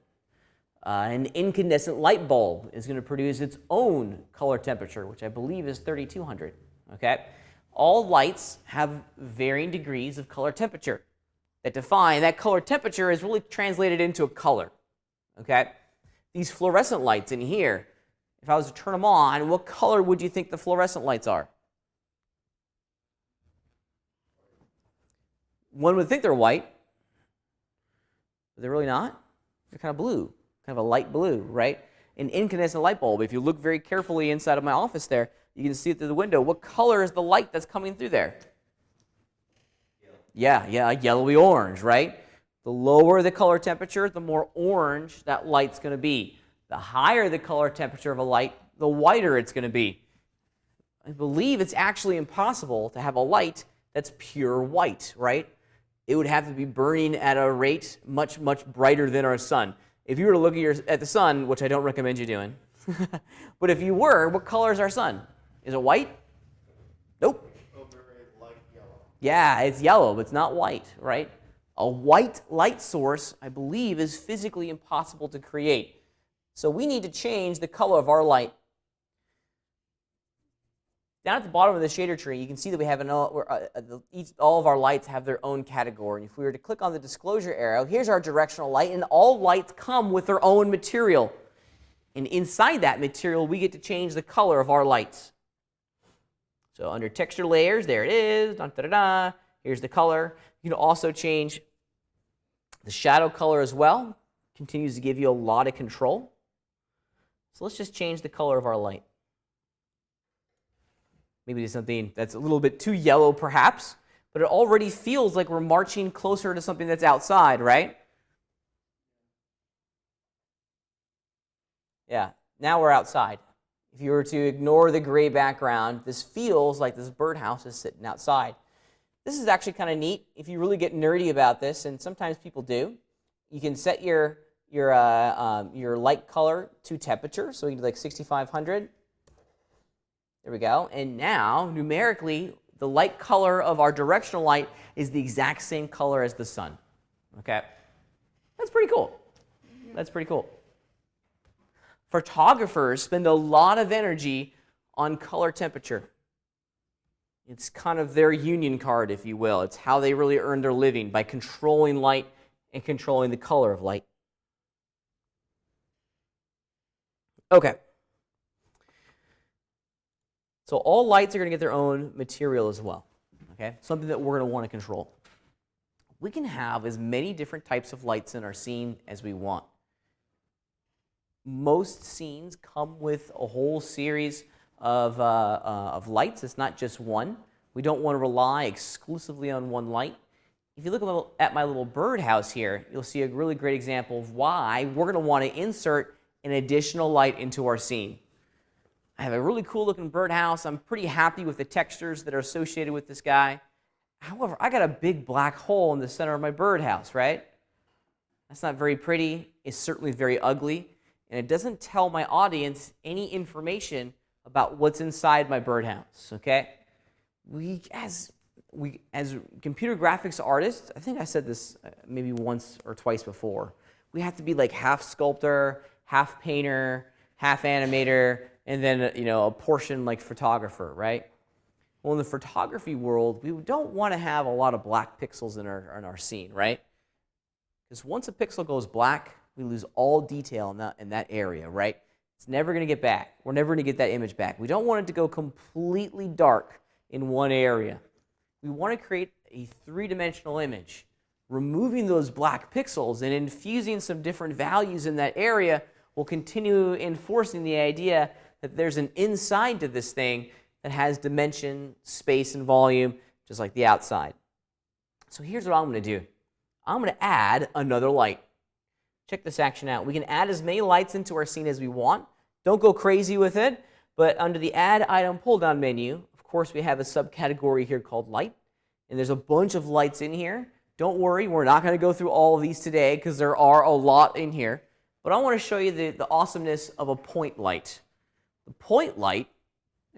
An incandescent light bulb is going to produce its own color temperature, which I believe is 3,200. Okay? All lights have varying degrees of color temperature that color temperature is really translated into a color. Okay? These fluorescent lights in here, if I was to turn them on, what color would you think the fluorescent lights are? One would think they're white, but they're really not. They're kind of blue, kind of a light blue, right? An incandescent light bulb, if you look very carefully inside of my office there, you can see it through the window. What color is the light that's coming through there? Yellow. Yeah, yellowy orange, right? The lower the color temperature, the more orange that light's going to be. The higher the color temperature of a light, the whiter it's going to be. I believe it's actually impossible to have a light that's pure white, right? It would have to be burning at a rate much, much brighter than our sun. If you were to look at the sun, which I don't recommend you doing, but if you were, what color is our sun? Is it white? Nope. Over a light yellow. Yeah, it's yellow, but it's not white, right? A white light source, I believe, is physically impossible to create. So we need to change the color of our light. Down at the bottom of the shader tree, you can see that we have all of our lights have their own category. And if we were to click on the disclosure arrow, here's our directional light, and all lights come with their own material. And inside that material, we get to change the color of our lights. So under texture layers, there it is. Da, da, da, da. Here's the color. You can also change the shadow color as well. Continues to give you a lot of control. So let's just change the color of our light. Maybe it's something that's a little bit too yellow perhaps, but it already feels like we're marching closer to something that's outside, right? Yeah, now we're outside. If you were to ignore the gray background, this feels like this birdhouse is sitting outside. This is actually kind of neat. If you really get nerdy about this, and sometimes people do, you can set your light color to temperature. So you can do like 6,500. There we go. And now, numerically, the light color of our directional light is the exact same color as the sun. Okay? That's pretty cool. That's pretty cool. Photographers spend a lot of energy on color temperature. It's kind of their union card, if you will. It's how they really earn their living, by controlling light and controlling the color of light. Okay. So all lights are going to get their own material as well. Okay? Something that we're going to want to control. We can have as many different types of lights in our scene as we want. Most scenes come with a whole series of lights. It's not just one. We don't want to rely exclusively on one light. If you look at my little birdhouse here, you'll see a really great example of why we're going to want to insert an additional light into our scene. I have a really cool looking birdhouse. I'm pretty happy with the textures that are associated with this guy. However, I got a big black hole in the center of my birdhouse, right? That's not very pretty. It's certainly very ugly. And it doesn't tell my audience any information about what's inside my birdhouse, okay? As computer graphics artists, I think I said this maybe once or twice before, we have to be like half sculptor, half painter, half animator, and then a portion like photographer, right? Well, in the photography world, we don't want to have a lot of black pixels in our scene, right? Because once a pixel goes black, we lose all detail in that area, right? It's never going to get back. We're never going to get that image back. We don't want it to go completely dark in one area. We want to create a three-dimensional image. Removing those black pixels and infusing some different values in that area will continue enforcing the idea that there's an inside to this thing that has dimension, space, and volume, just like the outside. So here's what I'm going to do. I'm going to add another light. Check this action out. We can add as many lights into our scene as we want. Don't go crazy with it, but under the Add Item pull-down menu, of course, we have a subcategory here called Light, and there's a bunch of lights in here. Don't worry, we're not going to go through all of these today because there are a lot in here, but I want to show you the awesomeness of a point light. The point light,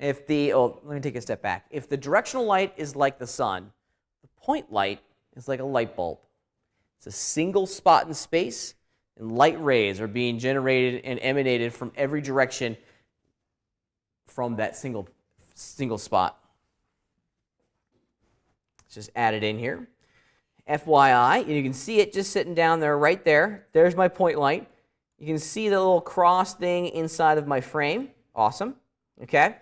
let me take a step back. If the directional light is like the sun, the point light is like a light bulb. It's a single spot in space, and light rays are being generated and emanated from every direction from that single spot. Let's just add it in here. FYI, and you can see it just sitting down there right there. There's my point light. You can see the little cross thing inside of my frame. Awesome. Okay.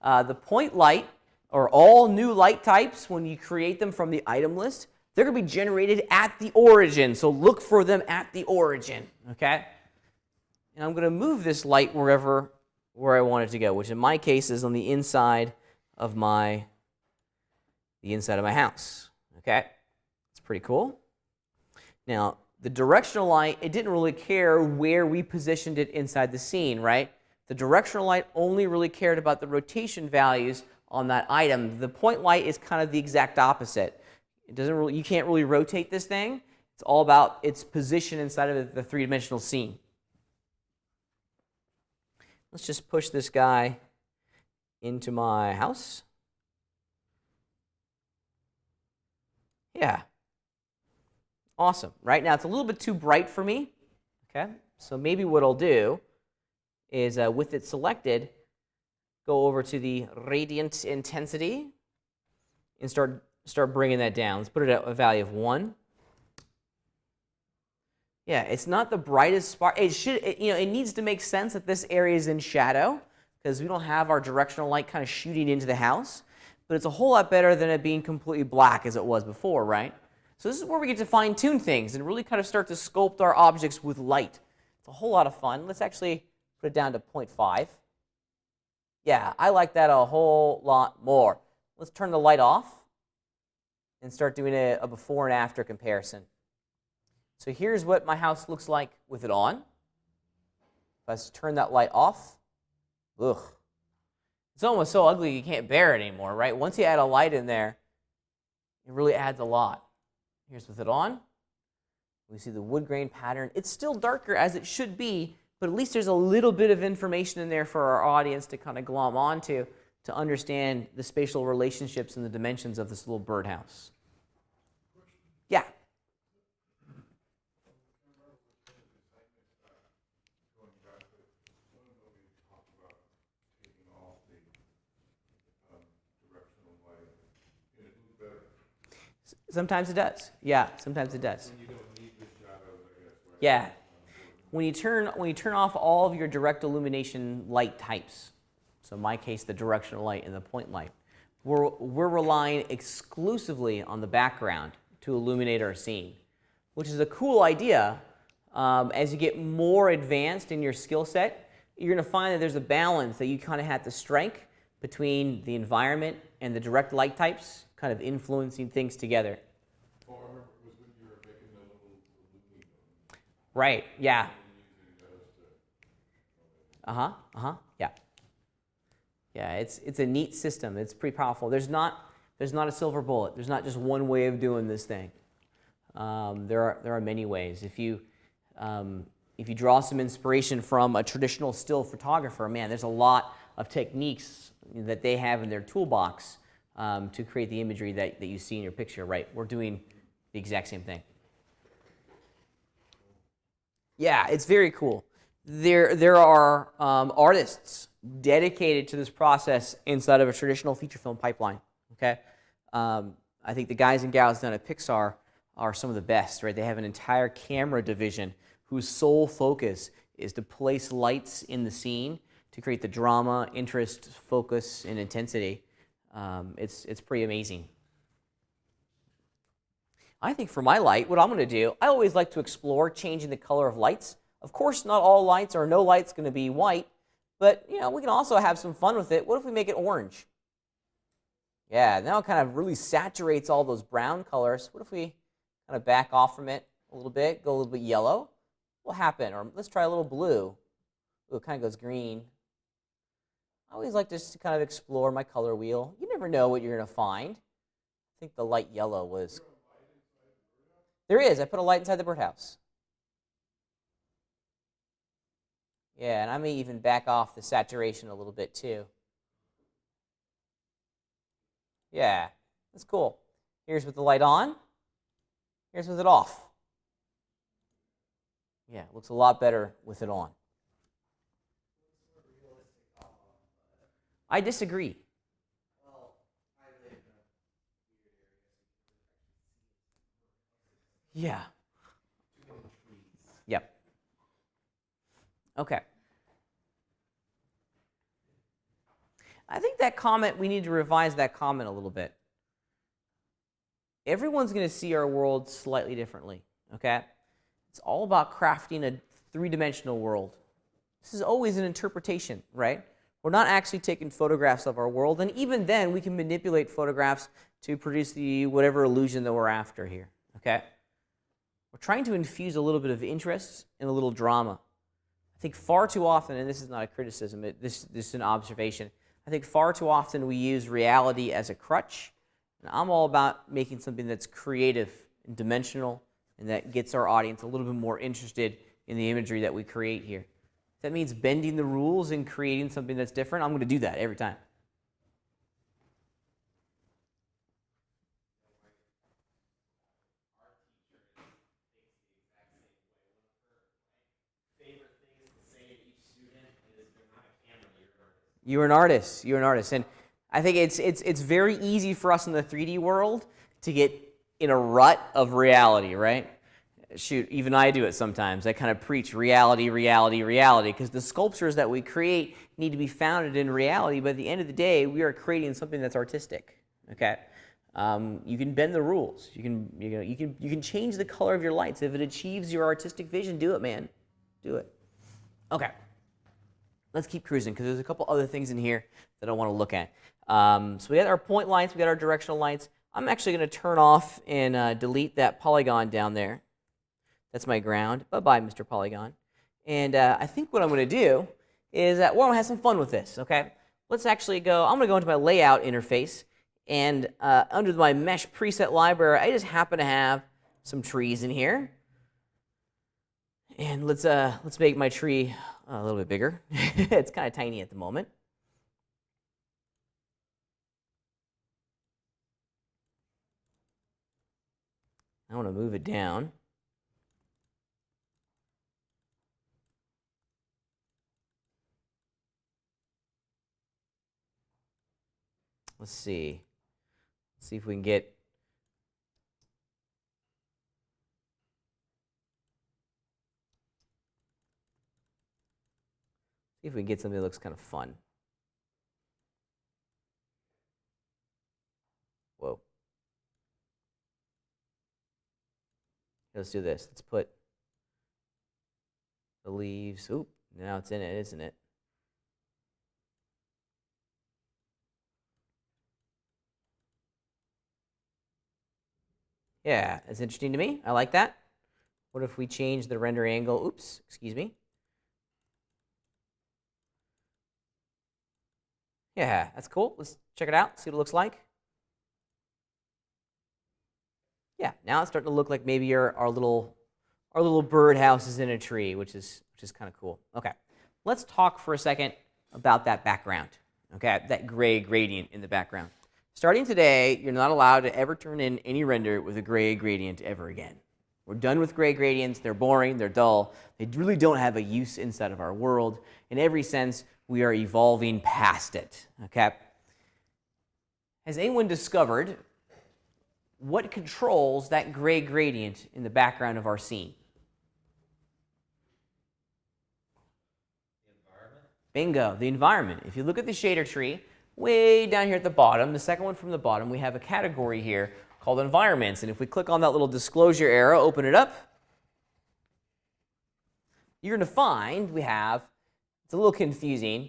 The point light, or all new light types, when you create them from the item list, they're going to be generated at the origin. So look for them at the origin. Okay. And I'm going to move this light where I want it to go, which in my case is on the inside of my house. Okay. It's pretty cool. Now, the directional light, it didn't really care where we positioned it inside the scene, right? The directional light only really cared about the rotation values on that item. The point light is kind of the exact opposite. You can't really rotate this thing. It's all about its position inside of the three-dimensional scene. Let's just push this guy into my house. Yeah. Awesome. Right now, it's a little bit too bright for me. Okay. So maybe what I'll do is, with it selected, go over to the radiant intensity and start bringing that down. Let's put it at a value of 1. Yeah, it's not the brightest spot. It needs to make sense that this area is in shadow because we don't have our directional light kind of shooting into the house. But it's a whole lot better than it being completely black as it was before, right? So this is where we get to fine-tune things and really kind of start to sculpt our objects with light. It's a whole lot of fun. Let's actually put it down to 0.5. Yeah, I like that a whole lot more. Let's turn the light off and start doing a before and after comparison. So here's what my house looks like with it on. Let's turn that light off. Ugh. It's almost so ugly you can't bear it anymore, right? Once you add a light in there, it really adds a lot. Here's with it on. We see the wood grain pattern. It's still darker as it should be, but at least there's a little bit of information in there for our audience to kind of glom onto to understand the spatial relationships and the dimensions of this little birdhouse. Yeah. Sometimes it does. Yeah, sometimes it does. Yeah. When you turn off all of your direct illumination light types, so in my case the directional light and the point light, we're relying exclusively on the background to illuminate our scene, which is a cool idea. As you get more advanced in your skill set, you're going to find that there's a balance that you kind of have to strike between the environment and the direct light types, kind of influencing things together. Oh, I remember it was when you were making the little illuminate. Right, yeah. Yeah. Yeah, it's a neat system. It's pretty powerful. There's not a silver bullet. There's not just one way of doing this thing. There are many ways. If you draw some inspiration from a traditional still photographer, man, there's a lot of techniques that they have in their toolbox to create the imagery that you see in your picture, right? We're doing the exact same thing. Yeah, it's very cool. There are artists dedicated to this process inside of a traditional feature film pipeline, okay? I think the guys and gals down at Pixar are some of the best, right? They have an entire camera division whose sole focus is to place lights in the scene to create the drama, interest, focus, and intensity. It's pretty amazing. I think for my light, what I'm going to do, I always like to explore changing the color of lights. Of course, not all lights or no light's going to be white, but we can also have some fun with it. What if we make it orange? Yeah, now it kind of really saturates all those brown colors. What if we kind of back off from it a little bit, go a little bit yellow? What'll happen? Or let's try a little blue. Ooh, it kind of goes green. I always like just to kind of explore my color wheel. You never know what you're going to find. I think the light yellow was... There is. I put a light inside the birdhouse. Yeah, and I may even back off the saturation a little bit too. Yeah, that's cool. Here's with the light on. Here's with it off. Yeah, it looks a lot better with it on. I disagree. Yeah. Yep. Okay. I think that comment, we need to revise that comment a little bit. Everyone's going to see our world slightly differently, okay? It's all about crafting a three-dimensional world. This is always an interpretation, right? We're not actually taking photographs of our world, and even then, we can manipulate photographs to produce the whatever illusion that we're after here, okay? We're trying to infuse a little bit of interest and a little drama. I think far too often, and this is not a criticism, this is an observation, I think far too often we use reality as a crutch, and I'm all about making something that's creative and dimensional and that gets our audience a little bit more interested in the imagery that we create here. If that means bending the rules and creating something that's different, I'm going to do that every time. You're an artist. You're an artist. And I think it's very easy for us in the 3D world to get in a rut of reality, right? Shoot, even I do it sometimes. I kind of preach reality, reality, reality, because the sculptures that we create need to be founded in reality, but at the end of the day, we are creating something that's artistic, okay? You can bend the rules. You can change the color of your lights. If it achieves your artistic vision, do it, man. Do it. Okay. Let's keep cruising, because there's a couple other things in here that I want to look at. So we got our point lights, we got our directional lights. I'm actually going to turn off and delete that polygon down there. That's my ground. Bye-bye, Mr. Polygon. And I think what I'm going to do is we're going to have some fun with this, okay? Let's actually go, I'm going to go into my layout interface, and under my mesh preset library, I just happen to have some trees in here. And let's make my tree a little bit bigger. It's kind of tiny at the moment. I want to move it down. Let's see. Let's see if we can get. See if we can get something that looks kind of fun. Whoa. Let's do this. Let's put the leaves. Oop, now it's in it, isn't it? Yeah, that's interesting to me. I like that. What if we change the render angle? Oops, excuse me. Yeah, that's cool. Let's check it out, see what it looks like. Yeah, now it's starting to look like maybe our little birdhouse is in a tree, which is kind of cool. Okay, let's talk for a second about that background. Okay, that gray gradient in the background. Starting today, you're not allowed to ever turn in any render with a gray gradient ever again. We're done with gray gradients. They're boring. They're dull. They really don't have a use inside of our world. In every sense, we are evolving past it. Okay. Has anyone discovered what controls that gray gradient in the background of our scene? The environment? Bingo, the environment. If you look at the shader tree, way down here at the bottom, the second one from the bottom, we have a category here called environments. And if we click on that little disclosure arrow, open it up, you're going to find we have, it's a little confusing,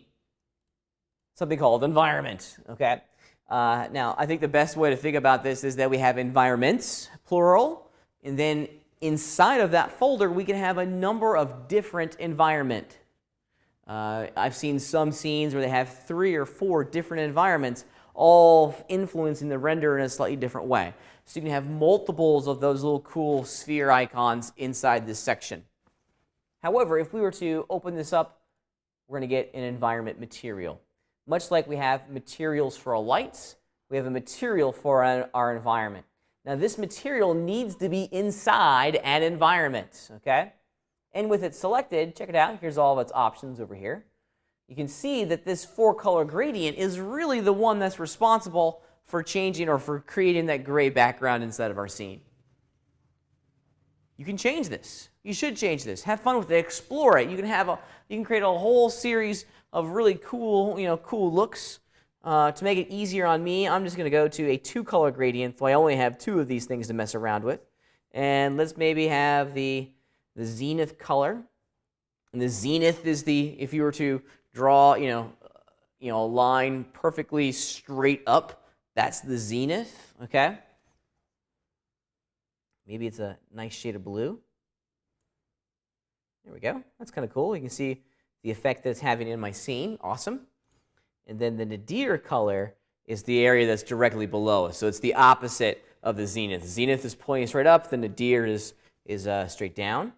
something called environment. Okay. Now, I think the best way to think about this is that we have environments, plural, and then inside of that folder, we can have a number of different environment. I've seen some scenes where they have 3 or 4 different environments, all influencing the render in a slightly different way. So you can have multiples of those little cool sphere icons inside this section. However, if we were to open this up, we're going to get an environment material. Much like we have materials for our lights, we have a material for our environment. Now, this material needs to be inside an environment, okay? And with it selected, check it out, here's all of its options over here. You can see that this 4-color gradient is really the one that's responsible for changing or for creating that gray background inside of our scene. You can change this. You should change this. Have fun with it. Explore it. You can create a whole series of really cool, cool looks. To make it easier on me, I'm just going to go to a 2-color gradient, so I only have 2 of these things to mess around with. And let's maybe have the zenith color. And the zenith is if you were to draw, a line perfectly straight up, that's the zenith, okay? Maybe it's a nice shade of blue. There we go. That's kind of cool. You can see the effect that it's having in my scene. Awesome. And then the nadir color is the area that's directly below us. So it's the opposite of the zenith. The zenith is pointing straight up. The nadir is straight down.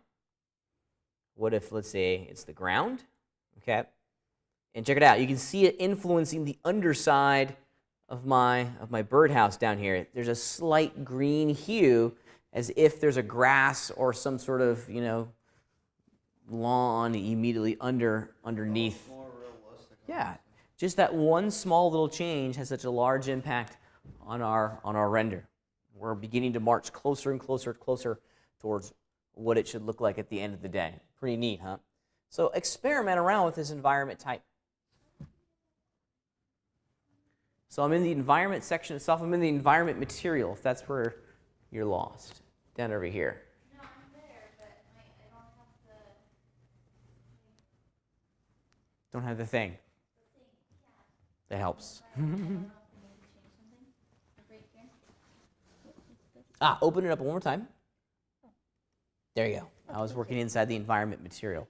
What if, let's say, it's the ground? Okay. And check it out. You can see it influencing the underside of my birdhouse down here. There's a slight green hue as if there's a grass or some sort of, lawn immediately underneath. More realistic. Yeah. Just that one small little change has such a large impact on our render. We're beginning to march closer and closer towards what it should look like at the end of the day. Pretty neat, huh? So experiment around with this environment type. So I'm in the environment section itself. I'm in the environment material, if that's where you're lost. Down over here. No, I'm there, but I don't have Don't have the thing. the thing. Yeah. That helps. I don't know if I need to change something. Right here. Open it up one more time. There you go. I was working inside the environment material.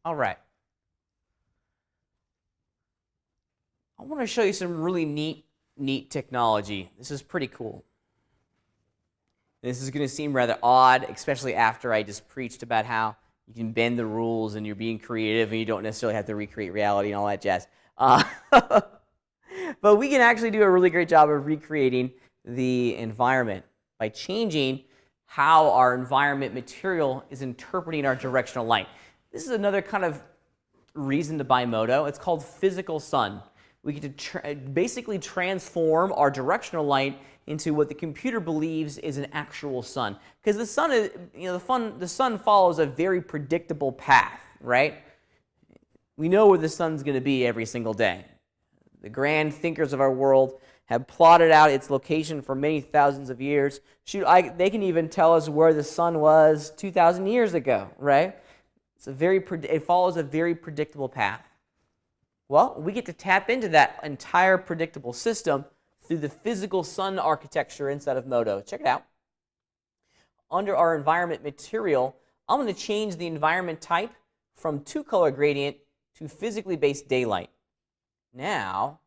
All right. I want to show you some really neat technology. This is pretty cool. This is going to seem rather odd, especially after I just preached about how you can bend the rules and you're being creative and you don't necessarily have to recreate reality and all that jazz. But we can actually do a really great job of recreating the environment by changing how our environment material is interpreting our directional light. This is another kind of reason to buy Moto. It's called physical sun. We get to basically transform our directional light into what the computer believes is an actual sun. Because the sun is, the sun follows a very predictable path, right? We know where the sun's going to be every single day. The grand thinkers of our world have plotted out its location for many thousands of years. Shoot, they can even tell us where the sun was 2,000 years ago, right? It follows a very predictable path. Well, we get to tap into that entire predictable system through the physical sun architecture inside of Moto. Check it out. Under our environment material, I'm going to change the environment type from 2-color gradient to physically based daylight. Now,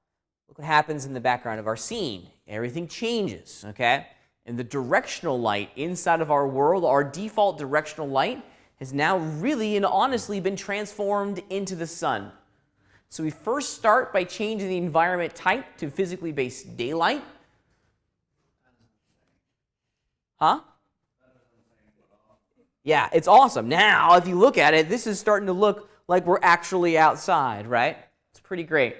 look what happens in the background of our scene. Everything changes, okay? And the directional light inside of our world, our default directional light, has now really and honestly been transformed into the sun. So we first start by changing the environment type to physically based daylight. Huh? Yeah, it's awesome. Now, if you look at it, this is starting to look like we're actually outside, right? It's pretty great.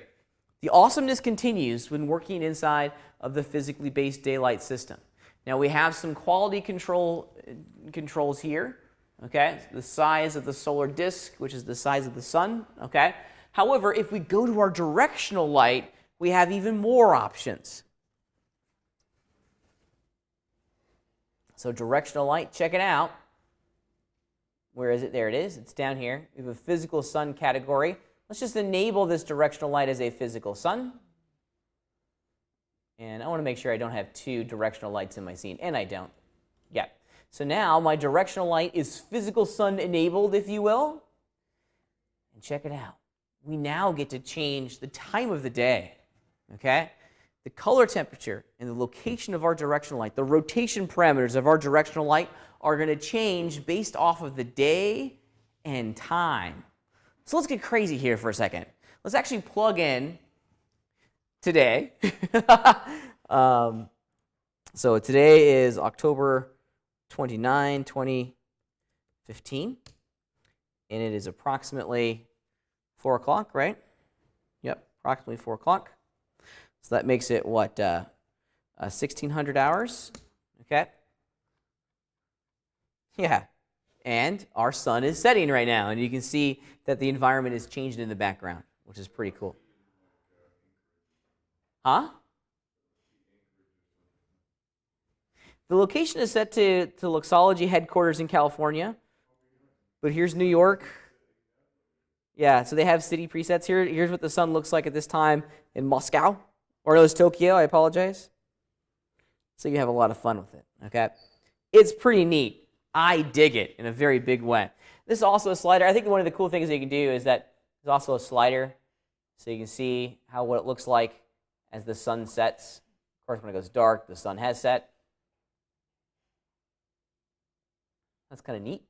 The awesomeness continues when working inside of the physically based daylight system. Now, we have some quality controls here, okay? The size of the solar disk, which is the size of the sun, okay? However, if we go to our directional light, we have even more options. So directional light, check it out. Where is it? There it is. It's down here. We have a physical sun category. Let's just enable this directional light as a physical sun. And I want to make sure I don't have 2 directional lights in my scene, and I don't. Yeah. So now my directional light is physical sun enabled, if you will. And check it out. We now get to change the time of the day, okay? The color temperature and the location of our directional light, the rotation parameters of our directional light are going to change based off of the day and time. So let's get crazy here for a second. Let's actually plug in today. So today is October 29, 2015, and it is approximately 4 o'clock, right? Yep, approximately 4 o'clock. So that makes it, what, 1,600 hours? Okay. Yeah. And our sun is setting right now, and you can see that the environment is changing in the background, which is pretty cool. Huh? The location is set to Luxology headquarters in California, but here's New York. Yeah, so they have city presets here. Here's what the sun looks like at this time in Moscow. Or no, it's Tokyo, I apologize. So you have a lot of fun with it, okay? It's pretty neat. I dig it in a very big way. This is also a slider. I think one of the cool things that you can do is that there's also a slider, so you can see what it looks like as the sun sets. Of course, when it goes dark, the sun has set. That's kind of neat,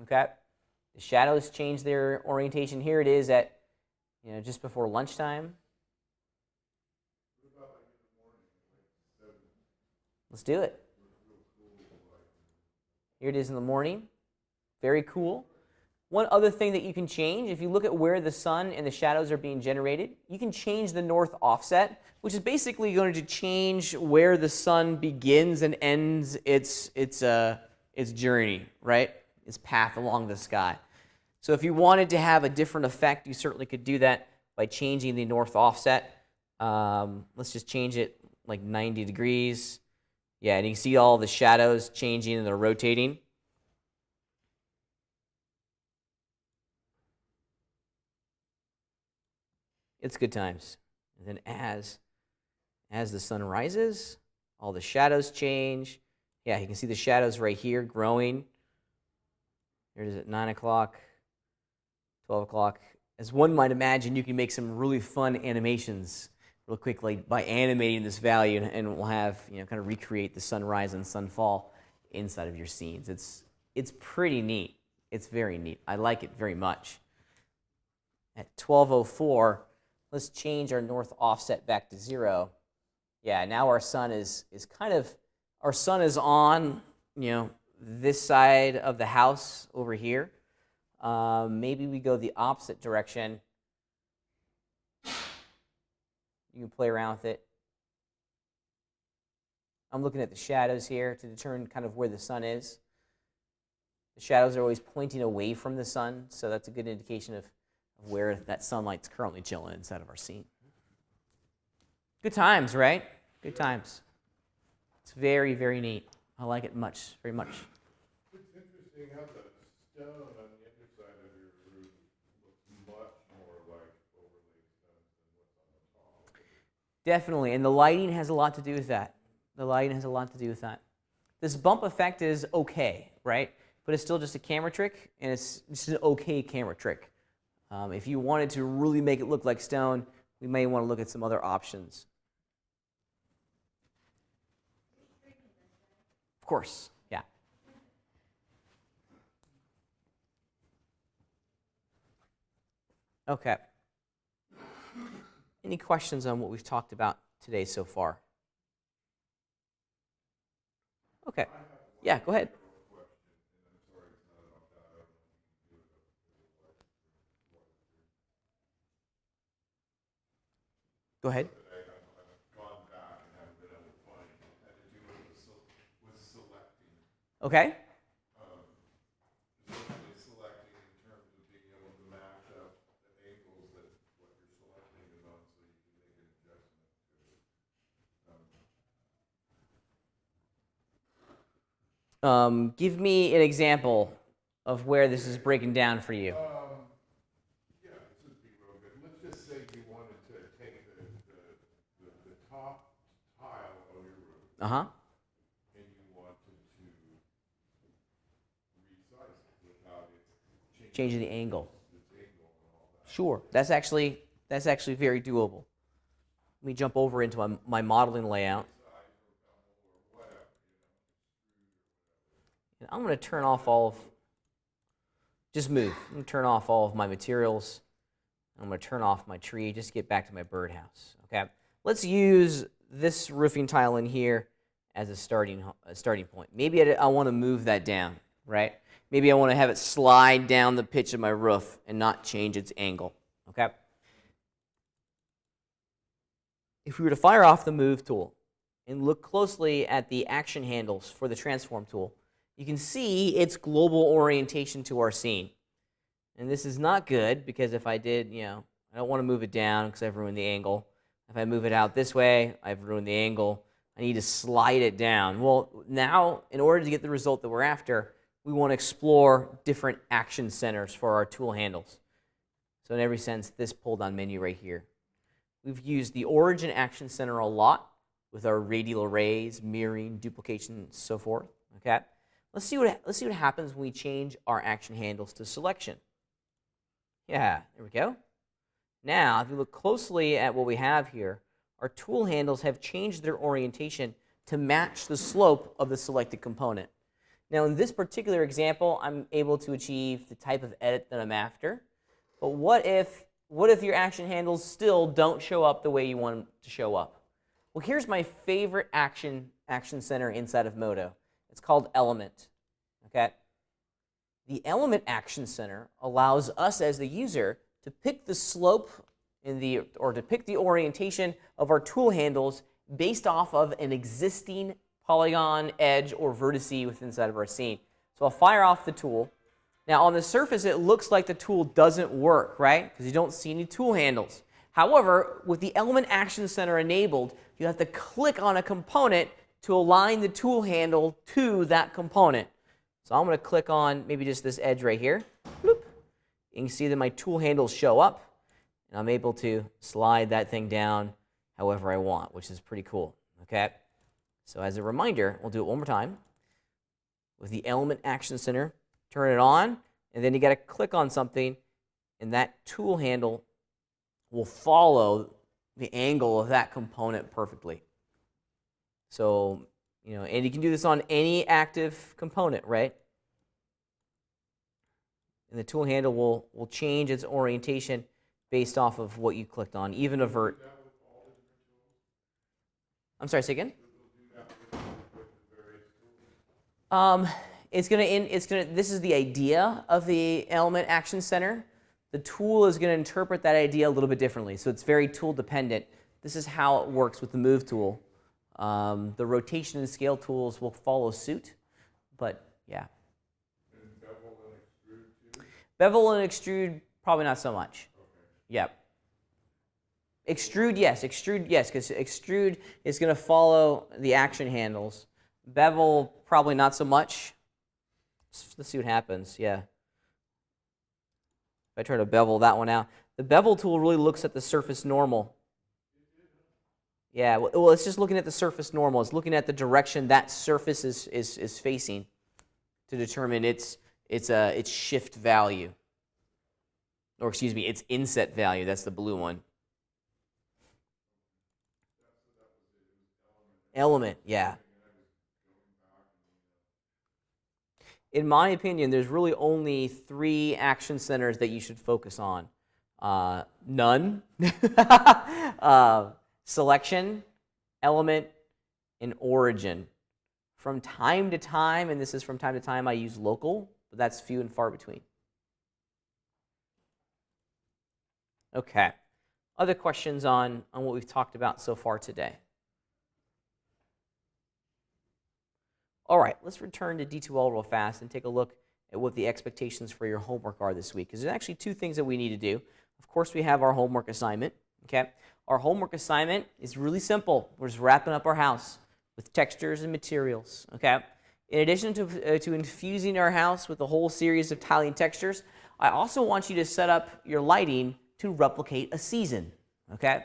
okay? The shadows change their orientation. Here it is at, just before lunchtime. Let's do it. Here it is in the morning. Very cool. One other thing that you can change, if you look at where the sun and the shadows are being generated, you can change the north offset, which is basically going to change where the sun begins and ends its journey, right? Its path along the sky. So if you wanted to have a different effect, you certainly could do that by changing the north offset. Let's just change it like 90 degrees. Yeah, and you can see all the shadows changing and they're rotating. It's good times. And then as the sun rises, all the shadows change. Yeah, you can see the shadows right here growing. Here it is at 9 o'clock, 12 o'clock. As one might imagine, you can make some really fun animations real quickly by animating this value, and we'll have, kind of recreate the sunrise and sunfall inside of your scenes. It's pretty neat. It's very neat. I like it very much. At 12:04, let's change our north offset back to 0. Yeah, now our sun is on, this side of the house over here. Maybe we go the opposite direction. You can play around with it. I'm looking at the shadows here to determine kind of where the sun is. The shadows are always pointing away from the sun, so that's a good indication of where that sunlight's currently chilling inside of our scene. Good times, right? Good times. It's very, very neat. I like it very much. It's interesting how the stone on the underside of your roof looks much more like overlaid stone than what's on the top. Definitely, and the lighting has a lot to do with that. This bump effect is okay, right? But it's still just a camera trick, and it's just an okay camera trick. If you wanted to really make it look like stone, we may want to look at some other options. Of course, yeah. Okay. Any questions on what we've talked about today so far? Okay. Yeah, go ahead. Go ahead. I've gone back and haven't been able to find it. It had to do with selecting. Okay. Essentially selecting in terms of being able to match up the angles that what you're selecting is on so you can make an adjustment to it. Give me an example of where this is breaking down for you. Yeah, this would be real good. Let's just say you wanted to take the top tile of your roof Uh-huh. and you wanted to resize it without it Changing the angle. its angle and all that. Sure. That's actually very doable. Let me jump over into my modeling layout. And I'm going to turn off just move. I'm going to turn off all of my materials. I'm going to turn off my tree just to get back to my birdhouse. Okay. Let's use this roofing tile in here as a starting point. Maybe I want to move that down, right? Maybe I want to have it slide down the pitch of my roof and not change its angle. Okay. If we were to fire off the move tool and look closely at the action handles for the transform tool, you can see its global orientation to our scene. And this is not good because if I did, I don't want to move it down because I've ruined the angle. If I move it out this way, I've ruined the angle. I need to slide it down. Well, now, in order to get the result that we're after, we want to explore different action centers for our tool handles. So in every sense, this pull-down menu right here. We've used the origin action center a lot with our radial arrays, mirroring, duplication, and so forth. Okay. Let's see what happens when we change our action handles to selection. Yeah, there we go. Now, if you look closely at what we have here, our tool handles have changed their orientation to match the slope of the selected component. Now, in this particular example, I'm able to achieve the type of edit that I'm after. But what if your action handles still don't show up the way you want them to show up? Well, here's my favorite action center inside of Modo. It's called Element. Okay. The element action center allows us as the user to pick the slope or to pick the orientation of our tool handles based off of an existing polygon, edge, or vertice within inside of our scene. So I'll fire off the tool. Now on the surface, it looks like the tool doesn't work, right? Because you don't see any tool handles. However, with the element action center enabled, you have to click on a component to align the tool handle to that component. So I'm going to click on maybe just this edge right here. Bloop. You can see that my tool handles show up, and I'm able to slide that thing down however I want, which is pretty cool. Okay. So as a reminder, we'll do it one more time. With the element action center, turn it on, and then you got to click on something, and that tool handle will follow the angle of that component perfectly. So, and you can do this on any active component, right? And the tool handle will change its orientation based off of what you clicked on, even a vert. I'm sorry, say again? This is the idea of the element action center. The tool is going to interpret that idea a little bit differently, so it's very tool dependent. This is how it works with the move tool. The rotation and scale tools will follow suit, but yeah. And bevel and extrude too? Bevel and extrude, probably not so much. Okay. Yep. Extrude, yes, because extrude is going to follow the action handles. Bevel, probably not so much. Let's see what happens, yeah. If I try to bevel that one out. The bevel tool really looks at the surface normal. Yeah, well, it's just looking at the surface normal. It's looking at the direction that surface is facing to determine its shift value. Or excuse me, its inset value. That's the blue one. Element, yeah. In my opinion, there's really only 3 action centers that you should focus on. None, selection, element, and origin. From time to time, and this is from time to time, I use local, but that's few and far between. Okay. Other questions on what we've talked about so far today? All right, let's return to D2L real fast and take a look at what the expectations for your homework are this week. Because there's actually 2 things that we need to do. Of course, we have our homework assignment. Okay, our homework assignment is really simple. We're just wrapping up our house with textures and materials. Okay, in addition to infusing our house with a whole series of tiling textures, I also want you to set up your lighting to replicate a season. Okay,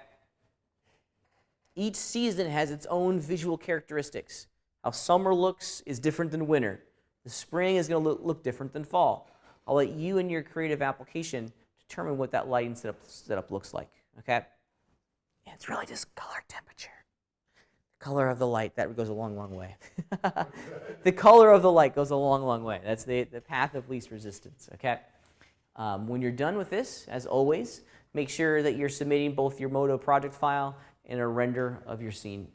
each season has its own visual characteristics. How summer looks is different than winter. The spring is going to look different than fall. I'll let you and your creative application determine what that lighting setup looks like. Okay? And it's really just color temperature. The color of the light, that goes a long, long way. The color of the light goes a long, long way. That's the path of least resistance. Okay? When you're done with this, as always, make sure that you're submitting both your Modo project file and a render of your scene.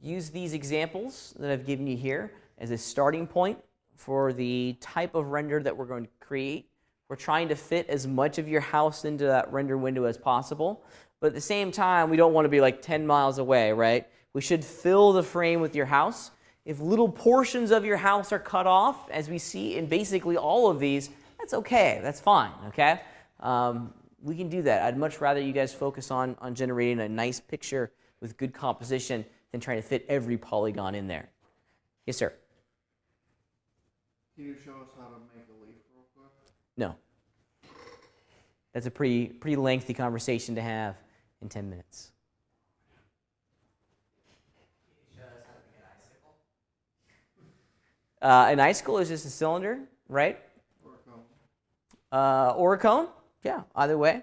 Use these examples that I've given you here as a starting point for the type of render that we're going to create. We're trying to fit as much of your house into that render window as possible, but at the same time, we don't want to be like 10 miles away, right? We should fill the frame with your house. If little portions of your house are cut off, as we see in basically all of these, that's okay, that's fine, okay? We can do that. I'd much rather you guys focus on generating a nice picture with good composition than trying to fit every polygon in there. Yes, sir? Can you show us how to make a leaf real quick? No. That's a pretty lengthy conversation to have in 10 minutes. Can you show us how to make an icicle? An icicle is just a cylinder, right? Or a cone? Or a cone? Yeah, either way.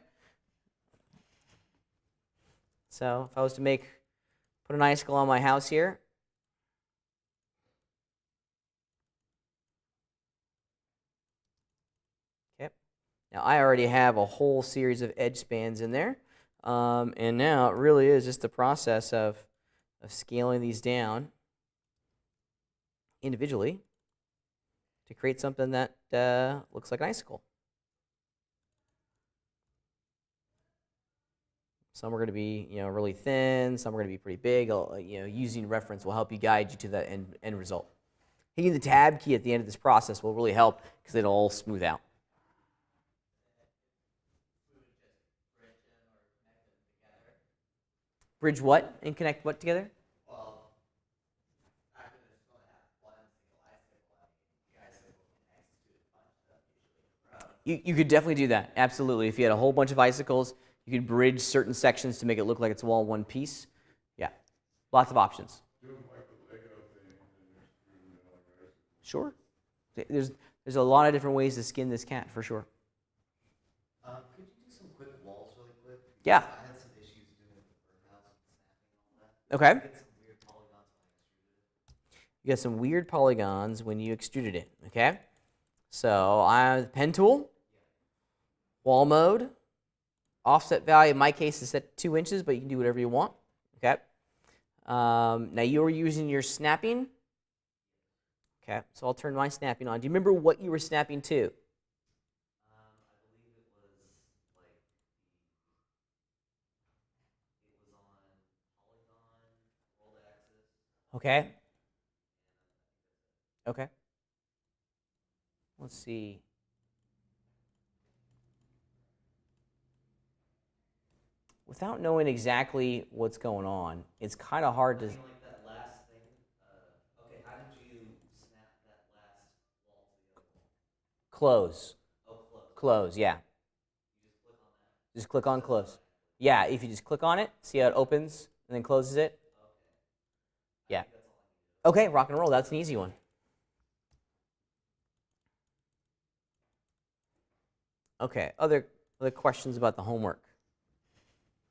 So if I was to put an icicle on my house here. Okay. Now I already have a whole series of edge spans in there. And now it really is just the process of scaling these down individually to create something that looks like an icicle. Some are going to be, really thin. Some are going to be pretty big. Using reference will help you guide you to the end result. Hitting the tab key at the end of this process will really help because it'll all smooth out. Bridge what and connect what together? Well, after there's going to have one single icicle, the icicle connects to a bunch of usually. You could definitely do that. Absolutely. If you had a whole bunch of icicles, you could bridge certain sections to make it look like it's all one piece. Yeah, lots of options. Do them like the Lego thing, and then just screw them in like icicles. Sure. There's a lot of different ways to skin this cat for sure. Could you do some quick walls really quick? Yeah. Because I had some issues doing it with the birdhouse and snapping and all that. Okay. I get some weird polygons when I extruded it. You got some weird polygons when you extruded it. Okay. So I have the pen tool, wall mode, offset value. In my case is set 2 inches, but you can do whatever you want. Okay. Now you're using your snapping. Okay, so I'll turn my snapping on. Do you remember what you were snapping to? I believe it was like it was on polygon, world axis. Okay. Okay. Let's see. Without knowing exactly what's going on, it's kind of hard to. I mean, like that last thing. Okay, how did you snap that last wall to the other wall? Close. Oh, close. Close, yeah. You just click on that. Just click on close. Yeah, if you just click on it, see how it opens and then closes it? Okay. Yeah. I think that's all I needed. Okay, rock and roll. That's an easy one. Okay, other questions about the homework?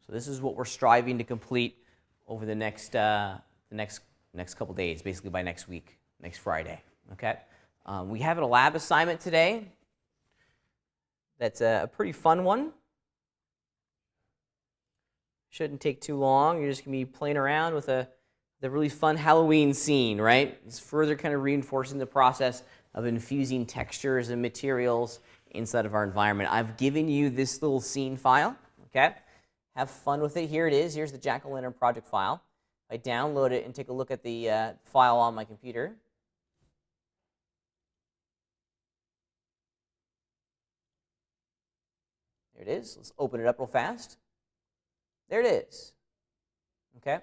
So this is what we're striving to complete over the next couple days, basically by next week, next Friday. Okay, we have a lab assignment today. That's a pretty fun one. Shouldn't take too long. You're just gonna be playing around with the really fun Halloween scene, right? It's further kind of reinforcing the process of infusing textures and materials inside of our environment. I've given you this little scene file. Okay. Have fun with it. Here it is. Here's the jack-o'-lantern project file. I download it and take a look at the file on my computer. There it is. Let's open it up real fast. There it is. Okay.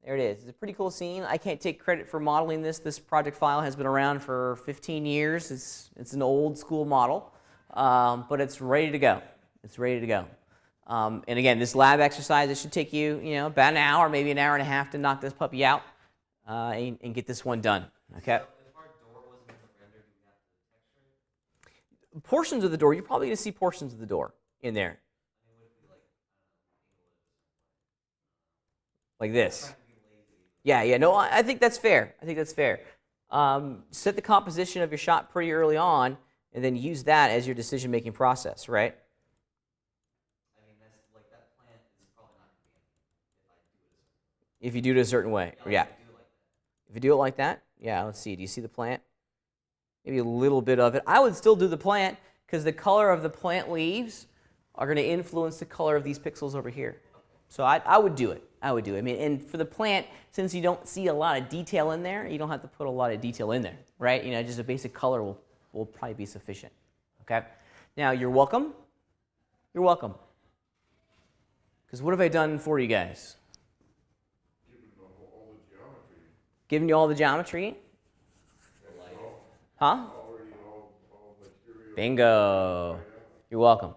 There it is. It's a pretty cool scene. I can't take credit for modeling this. This project file has been around for 15 years. It's an old school model, but it's ready to go. It's ready to go. And again, this lab exercise, it should take you, about an hour, maybe an hour and a half to knock this puppy out and get this one done. Okay. So if our door wasn't in the render, do we have to texture it? Portions of the door, you're probably going to see portions of the door in there. I mean, would it be like, angle it a certain way? Like this. Trying to be lazy. Yeah, no, I think that's fair. I think that's fair. Set the composition of your shot pretty early on, and then use that as your decision-making process, right? I mean, that's like that plant is probably not going to be anything If you do it a certain way, if I do it yeah. like that. If you do it like that, yeah, let's see. Do you see the plant? Maybe a little bit of it. I would still do the plant because the color of the plant leaves are going to influence the color of these pixels over here. So I would do it. I would do it. I mean, and for the plant, since you don't see a lot of detail in there, you don't have to put a lot of detail in there, right? Just a basic color will probably be sufficient. Okay. Now you're welcome. You're welcome. Because what have I done for you guys? Given all the geometry, Giving you all the geometry. Huh? already all material. Bingo. You're welcome.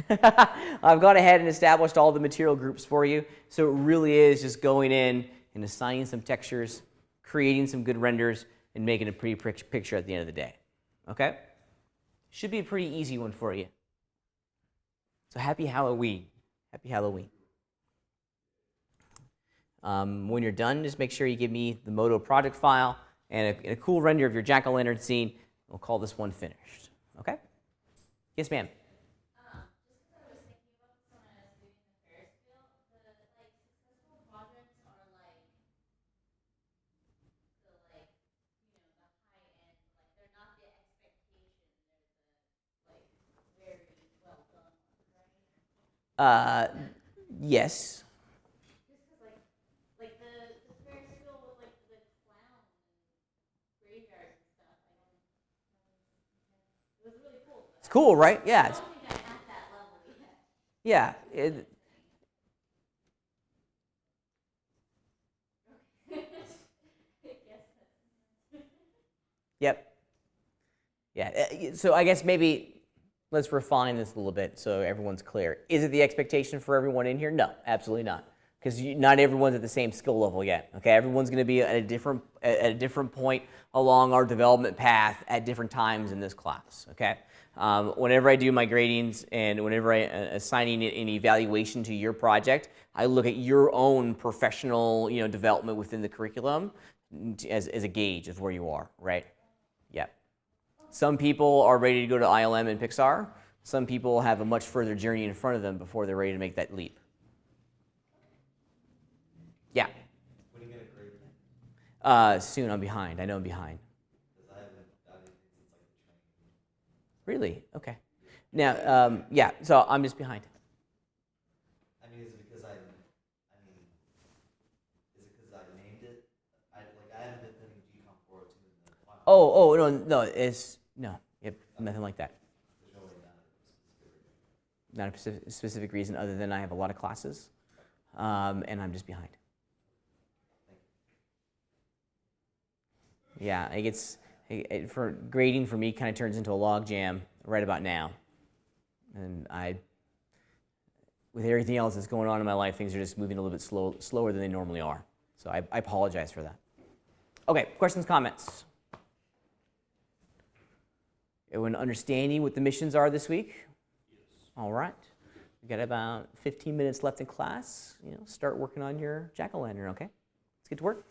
I've gone ahead and established all the material groups for you. So it really is just going in and assigning some textures, creating some good renders, and making a pretty picture at the end of the day. Okay? Should be a pretty easy one for you. So happy Halloween. Happy Halloween. When you're done, just make sure you give me the Moto project file and a cool render of your jack-o'-lantern scene. We'll call this one finished. Okay? Yes, ma'am. Just because I was thinking about this when I was doing the Ferris wheel, the successful projects are the high end, they're not Yes. Just because, like the Ferris wheel with like the clown graveyards and stuff. It was really cool. It's cool, right? I Yeah. don't think I'm at that level yet. Yeah. Yep. Yeah. So I guess maybe let's refine this a little bit so everyone's clear. Is it the expectation for everyone in here? No, absolutely not. Because not everyone's at the same skill level yet. Okay, everyone's going to be at a different point along our development path at different times in this class. Okay, whenever I do my gradings and whenever I assigning an evaluation to your project, I look at your own professional development within the curriculum as a gauge of where you are. Right? Yep. Some people are ready to go to ILM and Pixar. Some people have a much further journey in front of them before they're ready to make that leap. Yeah. When are you gonna grade that? Soon. I'm behind. I know I'm behind. Because I haven't done anything since like the training. Really? Okay. Now, yeah. So I'm just behind. I mean, is it because is it because I named it? I haven't been putting GCOM 402 in the file. Oh, no. It's no. Yep. Nothing like that. There's really not a specific reason. Not a specific reason other than I have a lot of classes, and I'm just behind. Yeah, it gets for grading for me kind of turns into a log jam right about now, and with everything else that's going on in my life, things are just moving a little bit slower than they normally are. So I apologize for that. Okay, questions, comments? Everyone understanding what the missions are this week? Yes. All right. We've got about 15 minutes left in class. Start working on your jack-o'-lantern. Okay, let's get to work.